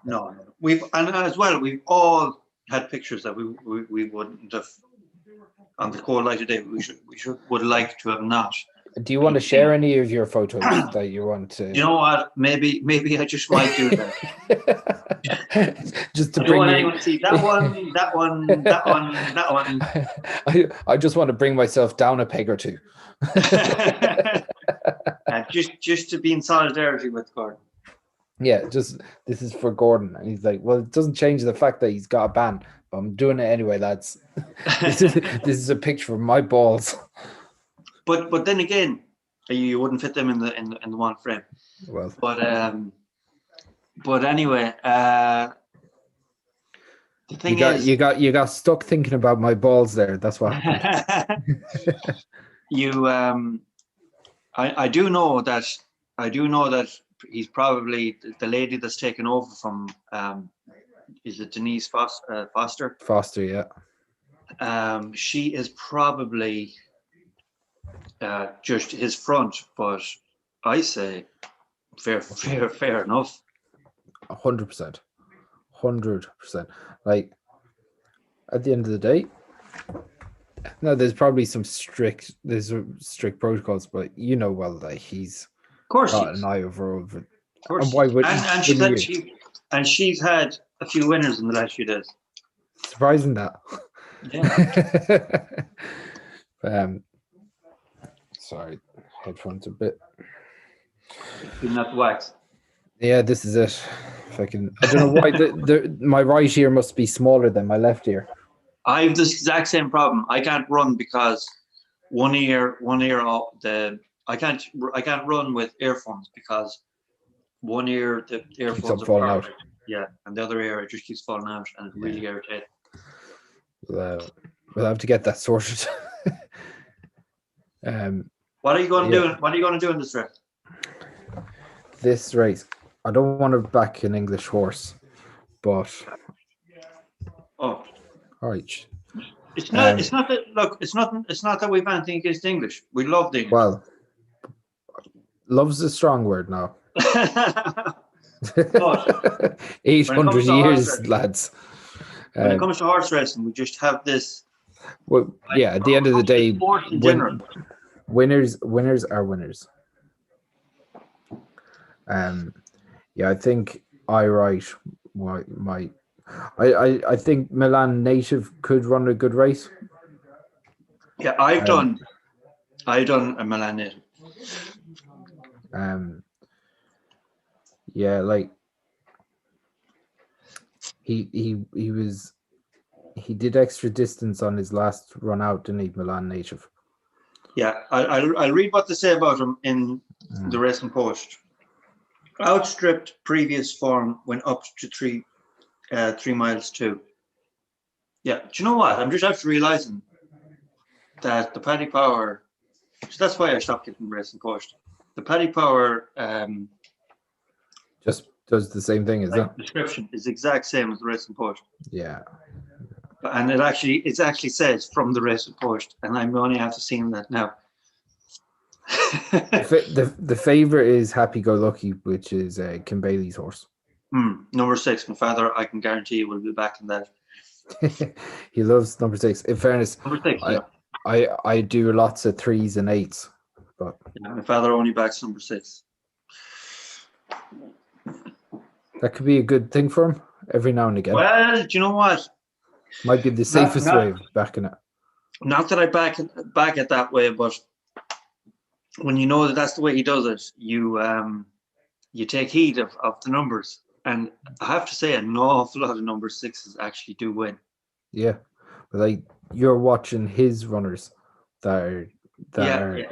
We've all had pictures that we wouldn't have on the cold light of day. Would like to have not. Do you want to share any of your photos that you want to? You know what? Maybe I just might do that. Just to I don't bring want anyone to see that one. I just want to bring myself down a peg or two. just to be in solidarity with Gordon. Yeah, this is for Gordon, and he's like, well, it doesn't change the fact that he's got a ban, but I'm doing it anyway, lads. This is a picture of my balls. But then again, you wouldn't fit them in the one frame. Well, but anyway, the thing you got stuck thinking about my balls there. That's what happened. I do know that he's probably the lady that's taken over from. Is it Denise Foster? Foster, yeah. She is probably just his front, but I say fair enough. 100%. Like, at the end of the day, no, there's probably some strict protocols, but you know well that he's Of course, got an eye over. Of course, and why would she's had a few winners in the last few days. Surprising that. Yeah. Sorry, headphones a bit. Not wax. Yeah, this is it. I don't know why my right ear must be smaller than my left ear. I have this exact same problem. I can't run because one ear I can't run with earphones because one ear the earphones are falling out. Yeah, and the other ear it just keeps falling out and it's really irritating. We'll have to get that sorted. What are you going to do? What are you going to do in this race? This race, I don't want to back an English horse, but all right. It's not. It's not that. Look, it's not that we've anything against English. We love the English. Well, love's a strong word now. 800 years, lads. When it comes to horse racing, we just have this. Well, yeah. At the end of the day, winners are winners. Yeah, I think I think Milan native could run a good race. Yeah, I've done a Milan native. Yeah, like he did extra distance on his last run out, didn't he, Milan native? Yeah, I'll read what they say about him in the Racing Post. Outstripped previous form, went up to 3 miles too. Yeah, do you know what? I'm just after realizing that the Paddy Power. So that's why I stopped getting Racing Post. The Paddy Power Just does the same thing, is it? description is the exact same as the Racing Post. Yeah. And it actually says from the Racing Post, and I'm only after seeing that now. The favorite is Happy Go Lucky, which is Kim Bailey's horse. Number 6, my father, I can guarantee you will be back in that. He loves number 6. In fairness, Number 6, I do lots of 3s and 8s, but yeah, my father only backs number 6. that could be a good thing for him every now and again. Well, do you know what? Might be the safest way of backing it. Not that I back it that way, but when you know that that's the way he does it, you take heed of the numbers. And I have to say, an awful lot of number 6s actually do win. Yeah, but like you're watching his runners that are yeah.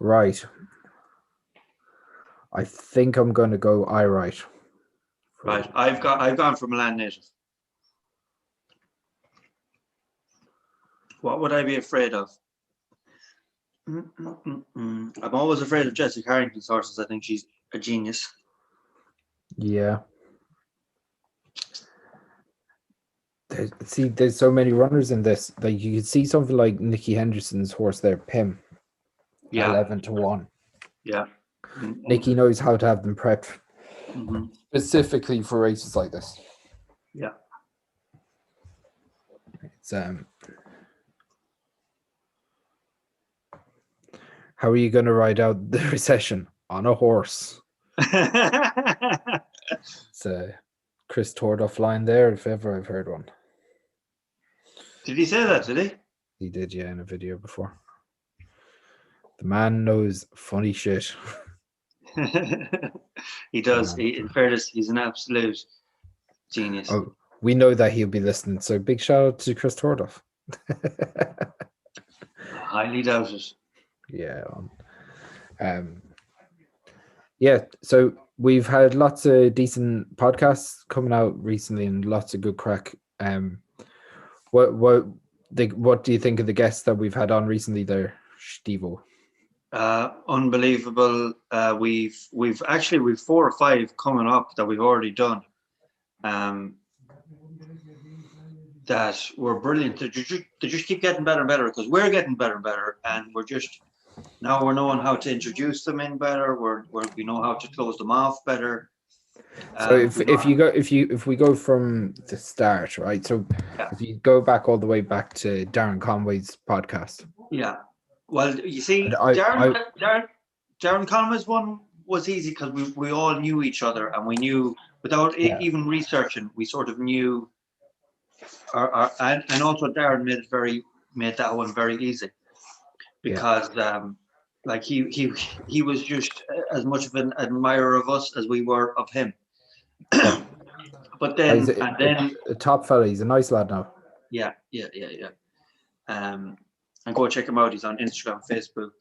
Right. I think I'm going to go right. Right, I've gone for Milan native. What would I be afraid of? I'm always afraid of Jessica Harrington's horses. I think she's a genius. Yeah. There's so many runners in this. Like you could see something like Nicky Henderson's horse there, Pim. Yeah. 11-1. Yeah. Nicky knows how to have them prepped specifically for races like this. Yeah. It's how are you going to ride out the recession on a horse? It's a Chris Tordoff line there, if ever I've heard one. Did he say that? Did he? He did, yeah, in a video before. The man knows funny shit. He does. In fairness, he's an absolute genius. Oh, we know that he'll be listening, so big shout out to Chris Tordoff. Highly doubt it. Yeah. Yeah, so we've had lots of decent podcasts coming out recently and lots of good crack. What do you think of the guests that we've had on recently there, Stevo? Unbelievable. We've 4 or 5 coming up that we've already done. That were brilliant. They just keep getting better and better because we're getting better and better, and we're knowing how to introduce them in better. We know how to close them off better. So if we go from the start, right? So if you go back all the way back to Darren Conway's podcast. Yeah. Well, you see, Darren Conway's one was easy because we all knew each other, and we knew without even researching, we sort of knew. And also Darren made that one very easy because like he was just as much of an admirer of us as we were of him. But then a top fella, he's a nice lad now. Yeah. And go check him out. He's on Instagram, Facebook,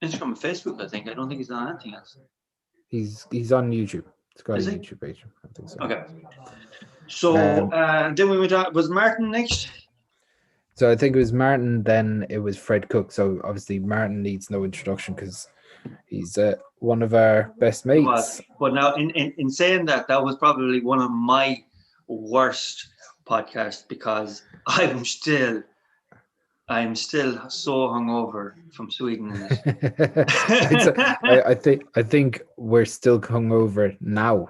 I think. I don't think he's on anything else. He's on YouTube. It's got a YouTube page. I think so. Okay. So then we went on. Was Martin next? So I think it was Martin. Then it was Fred Cook. So obviously Martin needs no introduction because he's one of our best mates. But now, in saying that, that was probably one of my worst podcasts because I'm still so hungover from Sweden. I think we're still hungover now.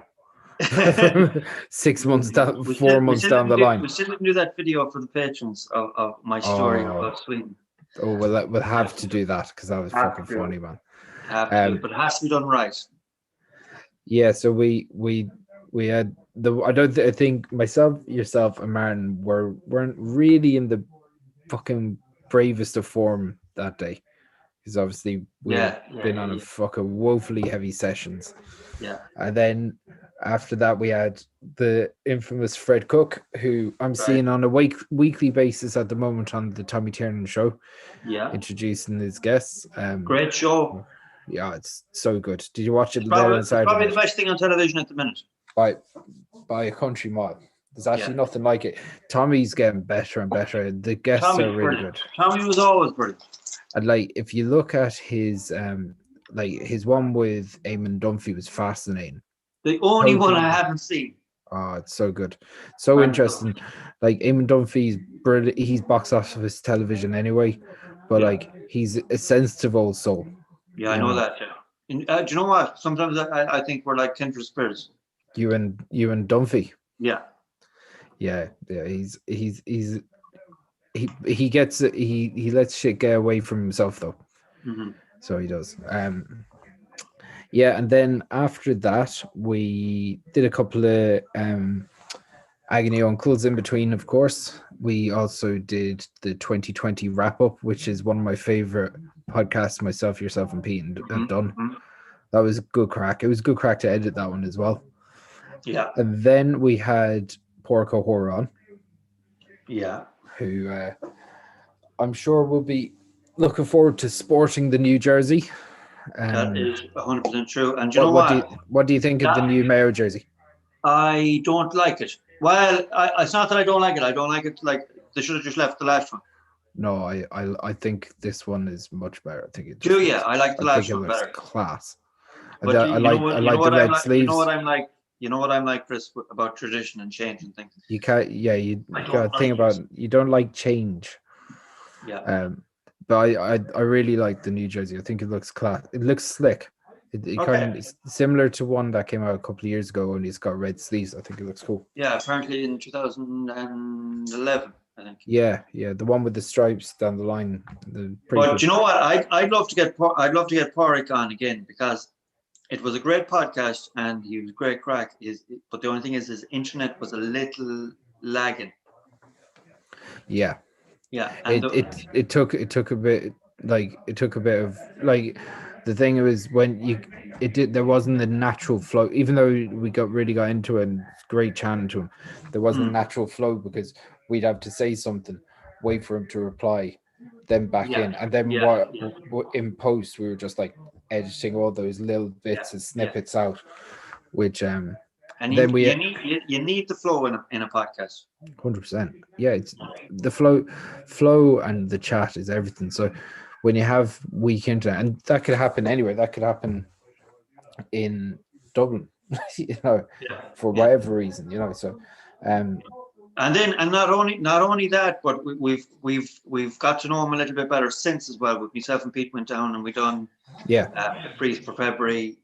6 months down, 4 months down the line. We still didn't do that video for the patrons of my story about Sweden. Oh, we'll have to do that because that was fucking funny, man. Have to do it, but it has to be done right. Yeah, so we had I think myself, yourself, and Martin weren't really in the fucking bravest of form that day, because obviously we had been on a fucking woefully heavy sessions. Yeah. And then after that, we had the infamous Fred Cook, who I'm seeing on a weekly basis at the moment on the Tommy Tiernan show. Yeah. Introducing his guests. Great show. Yeah, it's so good. Did you watch it It's there on probably, Saturday? probably the best thing on television at the minute. By a country mile. There's actually nothing like it. Tommy's getting better and better. The guests are really good. Tommy was always brilliant. And like, if you look at his his one with Eamon Dunphy was fascinating. The only one I haven't seen. Oh, it's so good, so interesting. Like Eamon Dunphy's brilliant. He's box office television anyway, but like he's a sensitive old soul. Yeah, I know that. Yeah. Do you know what? Sometimes I think we're like kindred spirits. You and Dunphy. Yeah. Yeah. He gets it. He lets shit get away from himself though. Mm-hmm. So he does. Yeah, and then after that, we did a couple of Agony Uncles in between, of course. We also did the 2020 wrap up, which is one of my favorite podcasts myself, yourself, and Pete have done. Mm-hmm. That was good crack. It was good crack to edit that one as well. Yeah. And then we had Porco Horror on. Yeah. Who I'm sure will be looking forward to sporting the new jersey. That is 100% true. And you know what do you think of the new Mayo jersey? I don't like it. Well, it's not that I don't like it. I don't like it. Like they should have just left the last one. No, I think this one is much better. I think it. Do you? I like the last one better. Class. But I like the red sleeves. You know what I'm like. You know what I'm like, Chris, about tradition and change and things. You can't. Yeah, you got to think about. You don't like change. Yeah. But I really like the new jersey. I think it looks class. It looks slick. It kind of similar to one that came out a couple of years ago, and it's got red sleeves. I think it looks cool. Yeah, apparently in 2011, I think. Yeah, the one with the stripes down the line. But you know what? I'd love to get Porrick on again, because it was a great podcast and he was great crack. But the only thing is his internet was a little lagging. Yeah. Yeah. And it took a bit of like the thing was when there wasn't the natural flow, even though we really got into it and great chatting to him, there wasn't a natural flow because we'd have to say something, wait for him to reply, then back in, and then in post we were just like editing all those little bits and snippets out, which and then you need the flow in a podcast. 100%. Yeah, it's the flow and the chat is everything. So when you have weak internet, and that could happen anywhere, that could happen in Dublin, for whatever reason, so and not only that, but we've got to know him a little bit better since as well. With myself and Pete went down and we done Freeze for February.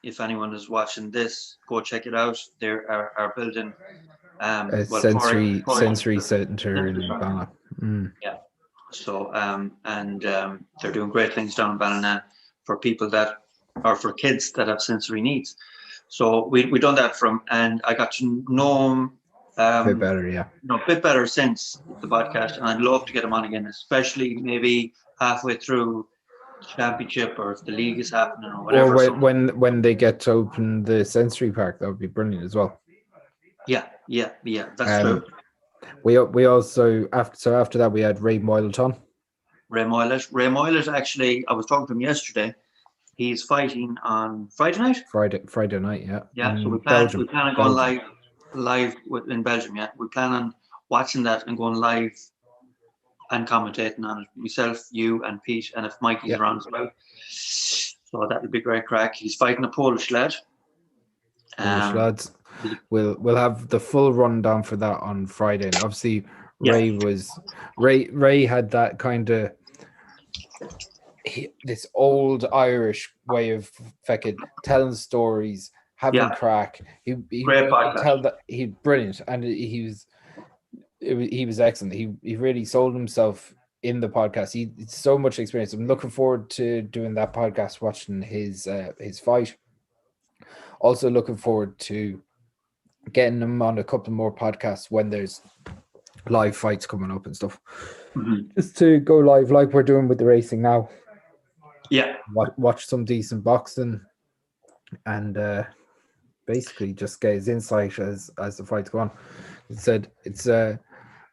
If anyone is watching this, go check it out. They are building a sensory center in Ballina. Yeah. So they're doing great things down in Ballina for people for kids that have sensory needs. So we done that and I got to know him a bit better, a bit better since the podcast, and I'd love to get him on again, especially maybe halfway through championship or if the league is happening or whatever. Or when they get to open the sensory park, that would be brilliant as well. Yeah, that's true. We also after that we had Ray Moylet on. Ray Moylet actually, I was talking to him yesterday. He's fighting on Friday night. Friday night, yeah. Yeah, so we plan on going live in Belgium. Yeah, we plan on watching that and going live and commentating on it. Myself, you, and Pete, and if Mikey's around as well. So that would be great crack. He's fighting a Polish lad. Polish lads. We'll have the full rundown for that on Friday. And obviously, Ray had that kind of this old Irish way of fucking telling stories, having crack. He tell that he's brilliant, and he was excellent. He really sold himself in the podcast. He's so much experience. I'm looking forward to doing that podcast, watching his fight. Also looking forward to getting him on a couple more podcasts when there's live fights coming up and stuff. Just to go live like we're doing with the racing now. Yeah. Watch some decent boxing and basically just get his insight as the fights go on. It said it's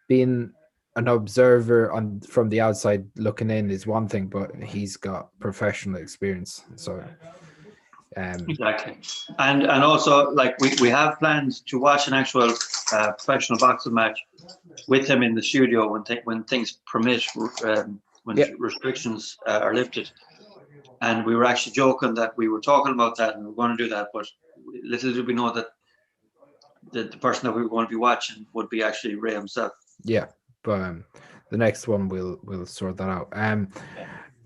being an observer from the outside looking in is one thing, but he's got professional experience. So exactly. And also, like, we have plans to watch an actual professional boxing match with him in the studio when things permit, when restrictions are lifted. And we were actually joking that we were talking about that and we were going to do that, but little did we know that the person that we were going to be watching would be actually Ray himself. Yeah, but the next one we'll sort that out.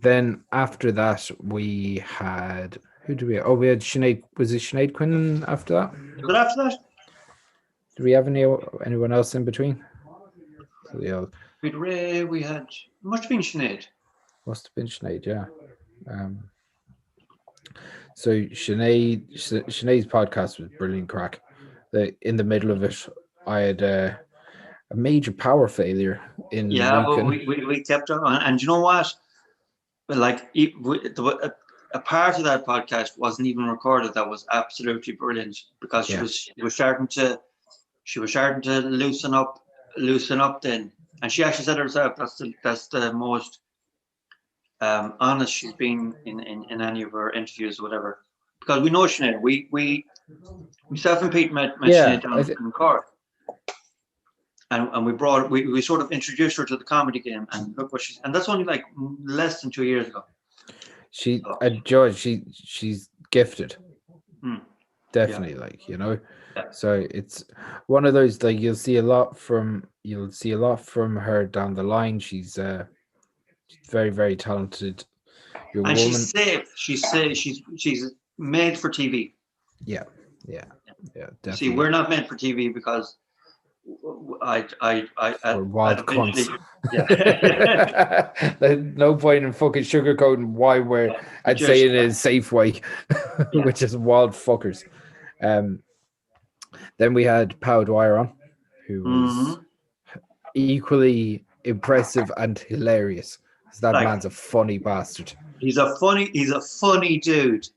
Then after that we had we had Sinead. Was it Sinead Quinlan after that? But after that, do we have anyone else in between? So, with Ray, we had must have been Sinead. Must have been Sinead, yeah. So Sinead's podcast was brilliant crack. In the middle of it, I had a major power failure in but Lincoln. we kept on, and you know what? Like a part of that podcast wasn't even recorded. That was absolutely brilliant because she was starting to loosen up then, and she actually said herself that's the most honest she's been in any of her interviews or whatever. Because we know Sinead, we myself and Pete met Sinead down in Cork. And we sort of introduced her to the comedy game, and look what and that's only like less than 2 years ago. George, she's gifted. Definitely, Yeah. So it's one of those, like, you'll see a lot from her down the line. She's very, very talented young woman. She's safe. She's made for TV. Yeah, definitely. See, we're not meant for TV because we're wild cunts. Yeah. There's no point in fucking sugarcoating why we're saying it in a safe way, which is wild fuckers. Then we had Pau Dwyer on, who was equally impressive and hilarious. That man's a funny bastard. He's a funny dude.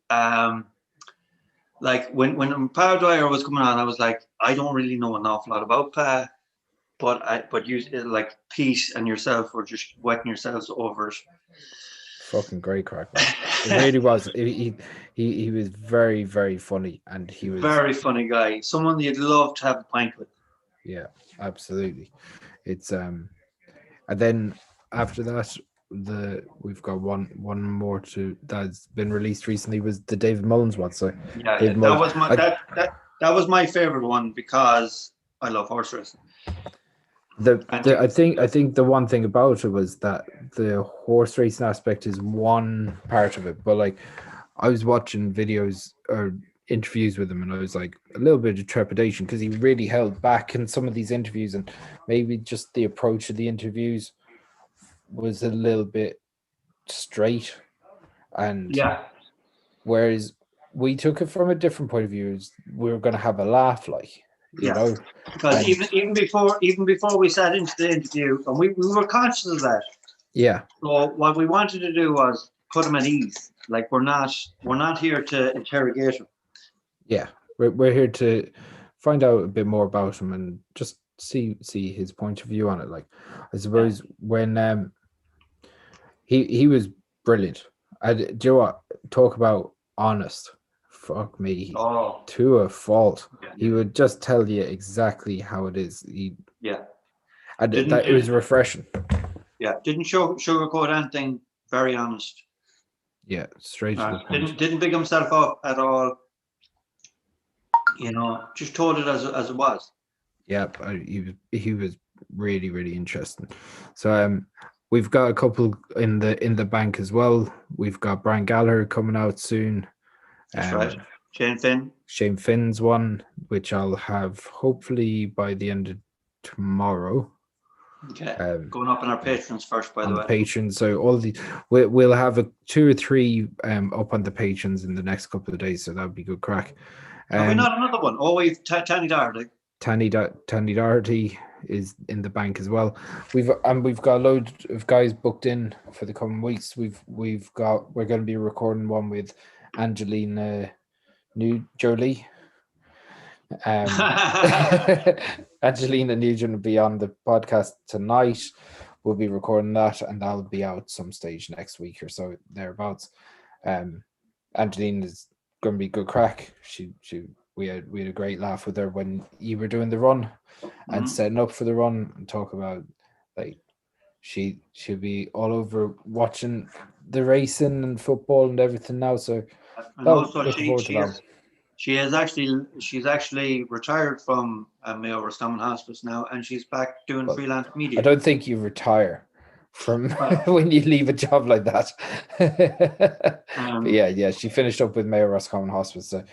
Like when Pau Dwyer was coming on, I was like, I don't really know an awful lot about Pa, but you, like, Pete and yourself were just wetting yourselves over it. Fucking great crack, man. It really was. He was very, very funny, and he was very funny guy. Someone you'd love to have a pint with. Yeah, absolutely. It's and then after that, we've got one more that's been released recently, was the David Mullins one. So that was my favorite one because I love horse racing. I think the one thing about it was that the horse racing aspect is one part of it, but like I was watching videos or interviews with him and I was like a little bit of trepidation because he really held back in some of these interviews, and maybe just the approach of the interviews was a little bit straight, and whereas we took it from a different point of view, we were going to have a laugh, like, you know, because even before we sat into the interview, and we were conscious of that. Yeah. So what we wanted to do was put him at ease. Like, we're not here to interrogate him. Yeah, we're here to find out a bit more about him and just see his point of view on it. Like, I suppose when he was brilliant. Do you know what? Talk about honest. Fuck me. To a fault. Yeah. He would just tell you exactly how it is. And it was refreshing. Yeah, didn't sugarcoat anything. Very honest. Yeah, straight to the point. Didn't big himself up at all. You know, just told it as it was. Yeah, he was really, really interesting. So we've got a couple in the bank as well. We've got Brian Gallagher coming out soon. That's right. Shane Finn's one, which I'll have hopefully by the end of tomorrow. Okay. Um, Going up on our patrons first, by on the the way. patrons. So all the we'll have 2 or 3 up on the patrons in the next couple of days. So that would be good crack. Have we not another one? Oh, we've Tanny Darley. Tanny Doherty is in the bank as well. We've got a load of guys booked in for the coming weeks. We're going to be recording one with Angelina Jolie. Angelina Nugent will be on the podcast tonight. We'll be recording that, and that'll be out some stage next week or so thereabouts. Angelina is going to be good crack. We had a great laugh with her when you were doing the run and setting up for the run, and talk about like she'll be all over watching the racing and football and everything now. So And also, looking forward to that. she's actually retired from Mayo Roscommon Hospice now, and she's back doing freelance media. I don't think you retire from when you leave a job like that. But yeah, she finished up with Mayo Roscommon Hospice. So,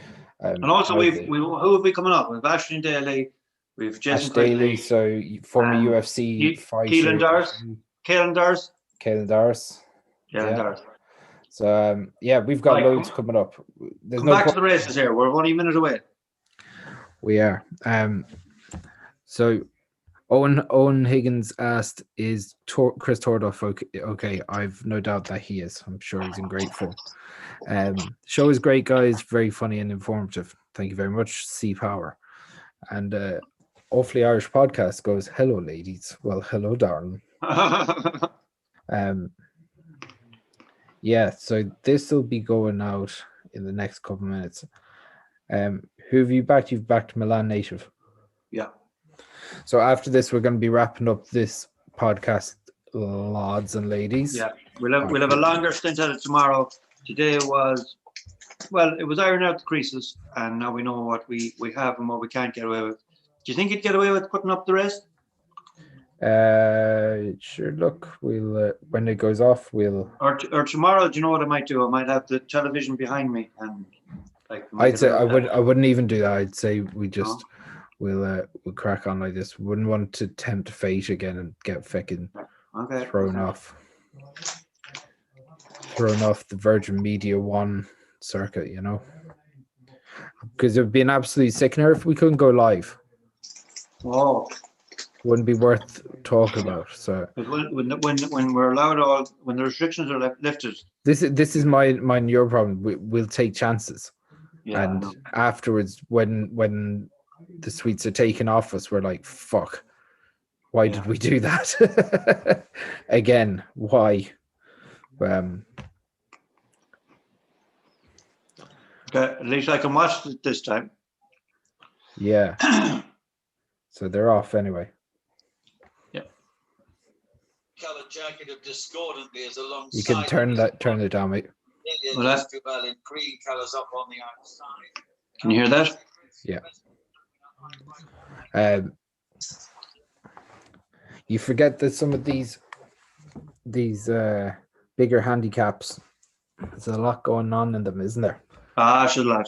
and also, who have we coming up? We've Ashton Daly, we've Jason Ash Daly, Quigley, so former UFC fighter. Caelan Dars. So we've got loads coming up. There's no back to the races here. We're only a minute away. We are. So Owen Higgins asked, "Is Chris Tordoff okay?" I've no doubt that he is. I'm sure he's in great form. Show is great, guys. Very funny and informative. Thank you very much, C Power. And Awfully Irish Podcast goes, "Hello, ladies." Well, hello, darling. Yeah, so this will be going out in the next couple of minutes. Who have you backed? You've backed Milan Native. Yeah. So after this, we're going to be wrapping up this podcast, lads and ladies. Yeah, we'll have a longer stint at it tomorrow. Today it was iron out the creases, and now we know what we have and what we can't get away with. Do you think you'd get away with putting up the rest? Sure. Look, we'll when it goes off, we'll. Or tomorrow, do you know what I might do? I might have the television behind me, and I'd say I wouldn't even do that. I'd say we just we'll crack on like this. Wouldn't want to tempt fate again and get fucking thrown off the Virgin Media One circuit, you know, because it would be an absolute sickener if we couldn't go live. Oh. Wouldn't be worth talking about. So when we're allowed when the restrictions are lifted, this is mine your problem. We'll take chances, and afterwards, when the sweets are taken off us, we're like, fuck, why did we do that? Again, why? Okay, at least I can watch it this time. Yeah. So they're off anyway. Coloured jacket of discordantly is alongside. You can turn it down, mate. Well, that's in green colours up on the outside. Can you hear that? Yeah. You forget that some of these bigger handicaps, there's a lot going on in them, isn't there? Sure.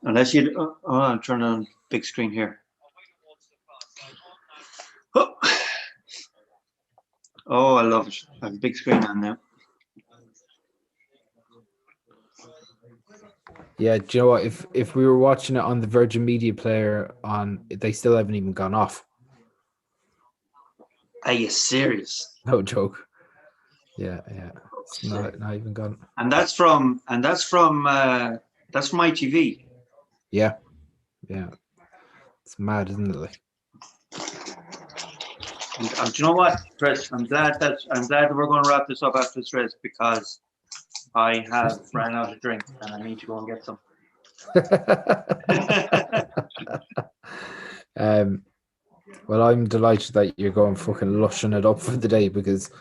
Unless you, I'll turn on big screen here. Oh, I love it. I have a big screen on now. Yeah, do you know what? If we were watching it on the Virgin Media Player they still haven't even gone off. Are you serious? No joke. Yeah. It's not even gone. And that's from ITV. Yeah. It's mad, isn't it? Like? And do you know what, Chris? I'm glad that we're going to wrap this up after this race, because I have ran out of drink and I need to go and get some. Well, I'm delighted that you're going fucking lushing it up for the day, because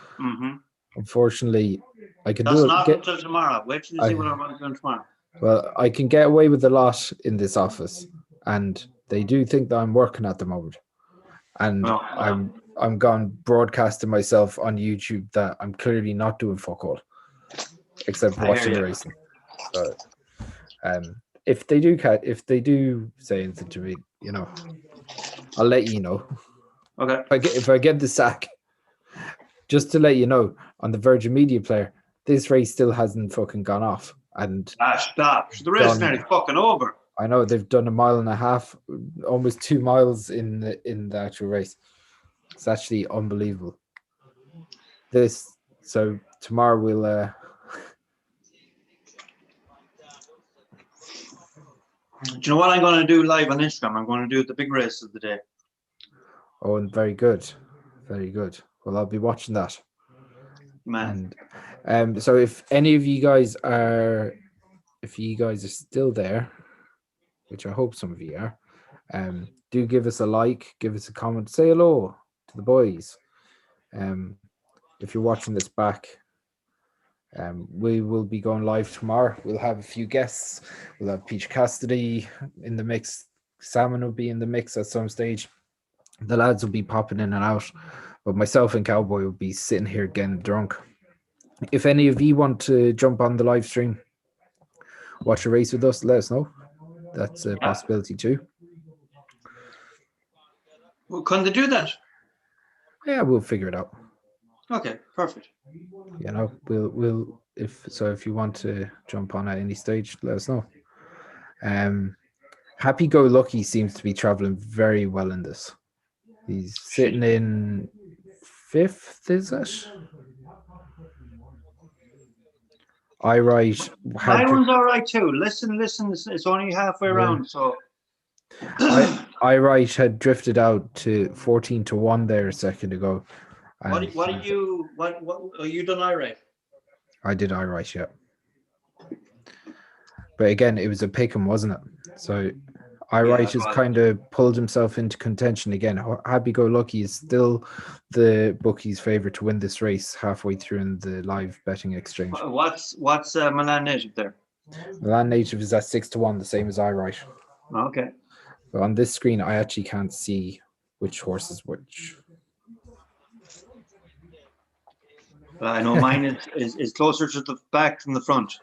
unfortunately I can do it. That's not until tomorrow. Wait till you see what I'm doing tomorrow. Well, I can get away with a lot in this office, and they do think that I'm working at the moment, and I'm gone broadcasting myself on YouTube that I'm clearly not doing fuck all, except watching the racing. So, if they do say anything to me, you know, I'll let you know. Okay. If I get the sack, just to let you know, on the Virgin Media player, this race still hasn't fucking gone off. And Stop. The race is Done. nearly fucking over. I know they've done 1.5 miles, almost 2 miles in the actual race. It's actually unbelievable. So tomorrow we'll Do you know what I'm going to do live on Instagram? I'm going to do the big race of the day. oh, and very good. Very good. Well, I'll be watching that. Man. And so if any of you guys are still there, which I hope some of you are, do give us a like, give us a comment, say hello to the boys. If you're watching this back, we will be going live tomorrow. We'll have a few guests. We'll have Peach Cassidy in the mix. Salmon will be in the mix at some stage. The lads will be popping in and out, but myself and Cowboy will be sitting here getting drunk. If any of you want to jump on the live stream, watch a race with us, let us know. That's a possibility too. Well, can they do that? Yeah, we'll figure it out. Okay, perfect. You know, we'll if you want to jump on at any stage, let us know. Happy Go Lucky seems to be traveling very well in this. He's sitting in 5th, is it? My one's all right too. Listen. It's only halfway around, so. Irish had drifted out to 14-1 there a second ago. What are you done Irish? I did Irish, yeah. But again, it was a pick 'em, wasn't it? So Irish has kind of pulled himself into contention again. Happy Go Lucky is still the bookie's favourite to win this race halfway through in the live betting exchange. What's Milan Native there? Milan Native is at 6-1, the same as Irish. Okay. But on this screen, I actually can't see which horse is which. I know mine is closer to the back than the front.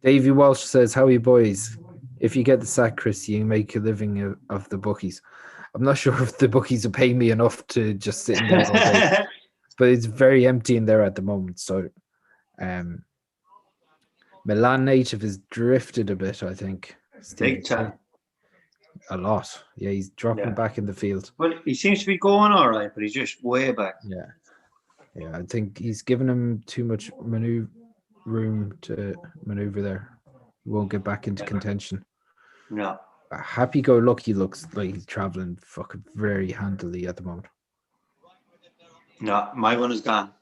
Davey Walsh says, "How are you boys? If you get the sack, Chris, you make a living of the bookies." I'm not sure if the bookies will pay me enough to just sit in there all day, but it's very empty in there at the moment. So, Milan Native has drifted a bit, I think. Big time. A lot. Yeah, he's dropping back in the field. Well, he seems to be going all right, but he's just way back. Yeah, I think he's given him too much room to maneuver there. He won't get back into contention. No. Happy Go Lucky looks like he's traveling fucking very handily at the moment. No, my one is gone.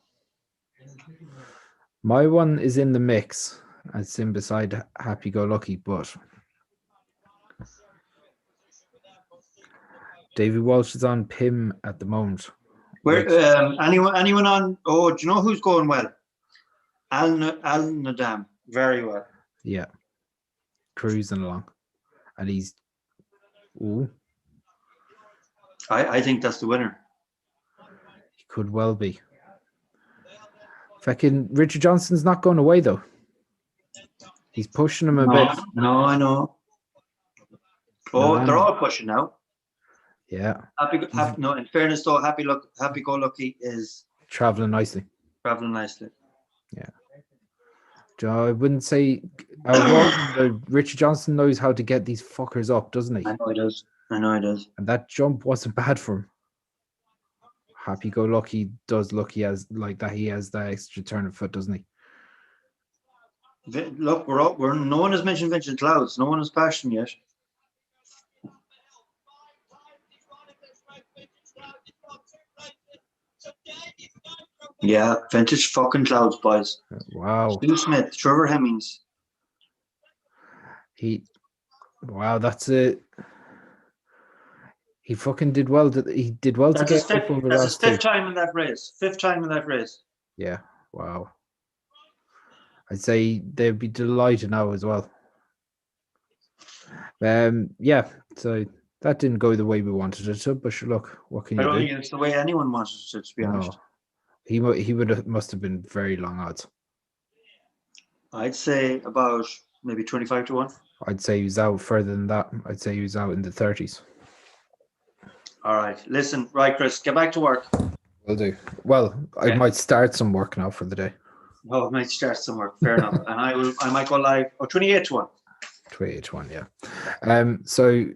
My one is in the mix. It's in beside Happy Go Lucky, but David Walsh is on Pim at the moment. Where anyone on? Oh, do you know who's going well? Al Nadam, very well. Yeah, cruising along, and he's. Ooh, I think that's the winner. He could well be. Fucking Richard Johnson's not going away though. He's pushing him a bit. No, I know. Oh, they're all pushing now. Yeah. No, in fairness though, Happy Go Lucky is traveling nicely. Yeah. I wouldn't say Richard Johnson knows how to get these fuckers up, doesn't he? I know he does. And that jump wasn't bad for him. Happy Go Lucky does look he has like that. He has that extra turn of foot, doesn't he? Look, we're no one has mentioned Vincent Clouds. No one has passion yet. Yeah, vintage fucking Clouds, boys. Wow. Stu Smith, Trevor Hemmings. Wow, that's it. He fucking did well. He did well to get up over that's last his fifth time in that race. Yeah. Wow. I'd say they'd be delighted now as well. Yeah. So that didn't go the way we wanted it to, but sure, look, what can you do? I don't think it's the way anyone wanted it to be honest. He must have been very long odds. I'd say about maybe 25-1. I'd say he was out further than that. I'd say he was out in the 30s. All right. Listen, right, Chris, get back to work. Will do. Well, I Yeah. might start some work now for the day. Oh, I might start some work. Fair enough. And I might go live. Oh, 28 to 1. 28-1, yeah. So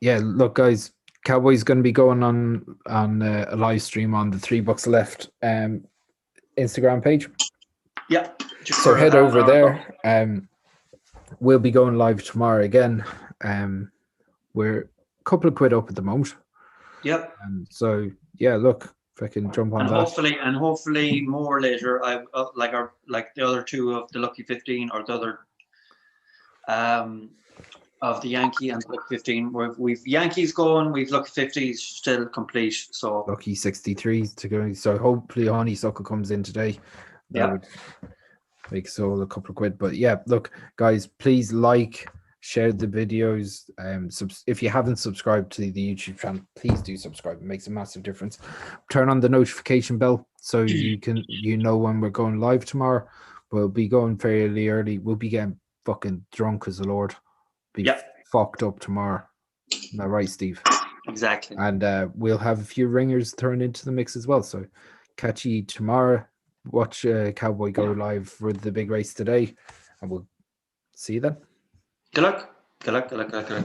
yeah, look, guys, Cowboys going to be going on a live stream on the 3 Bucks Left Instagram page. Yeah. So head over there. We'll be going live tomorrow again. We're a couple of quid up at the moment. Yep. So yeah, look, if I can jump on And that. hopefully more later. I like the other two of the Lucky 15 or the other of the Yankee and Lucky 15. We've Yankees going, we've Lucky 50s still complete. So Lucky 63 to go. So hopefully Honeysuckle comes in today. That would make Soul a couple of quid. But yeah, look, guys, please share the videos. If you haven't subscribed to the YouTube channel, please do subscribe. It makes a massive difference. Turn on the notification bell so you know when we're going live tomorrow. We'll be going fairly early. We'll be getting fucking drunk as the Lord. Be fucked up tomorrow. Am I right, Steve? Exactly. And we'll have a few ringers thrown into the mix as well. So catch you tomorrow. Watch Cowboy go live for the big race today, and we'll see you then. Good luck. Good luck. Good luck. Good luck. Good luck.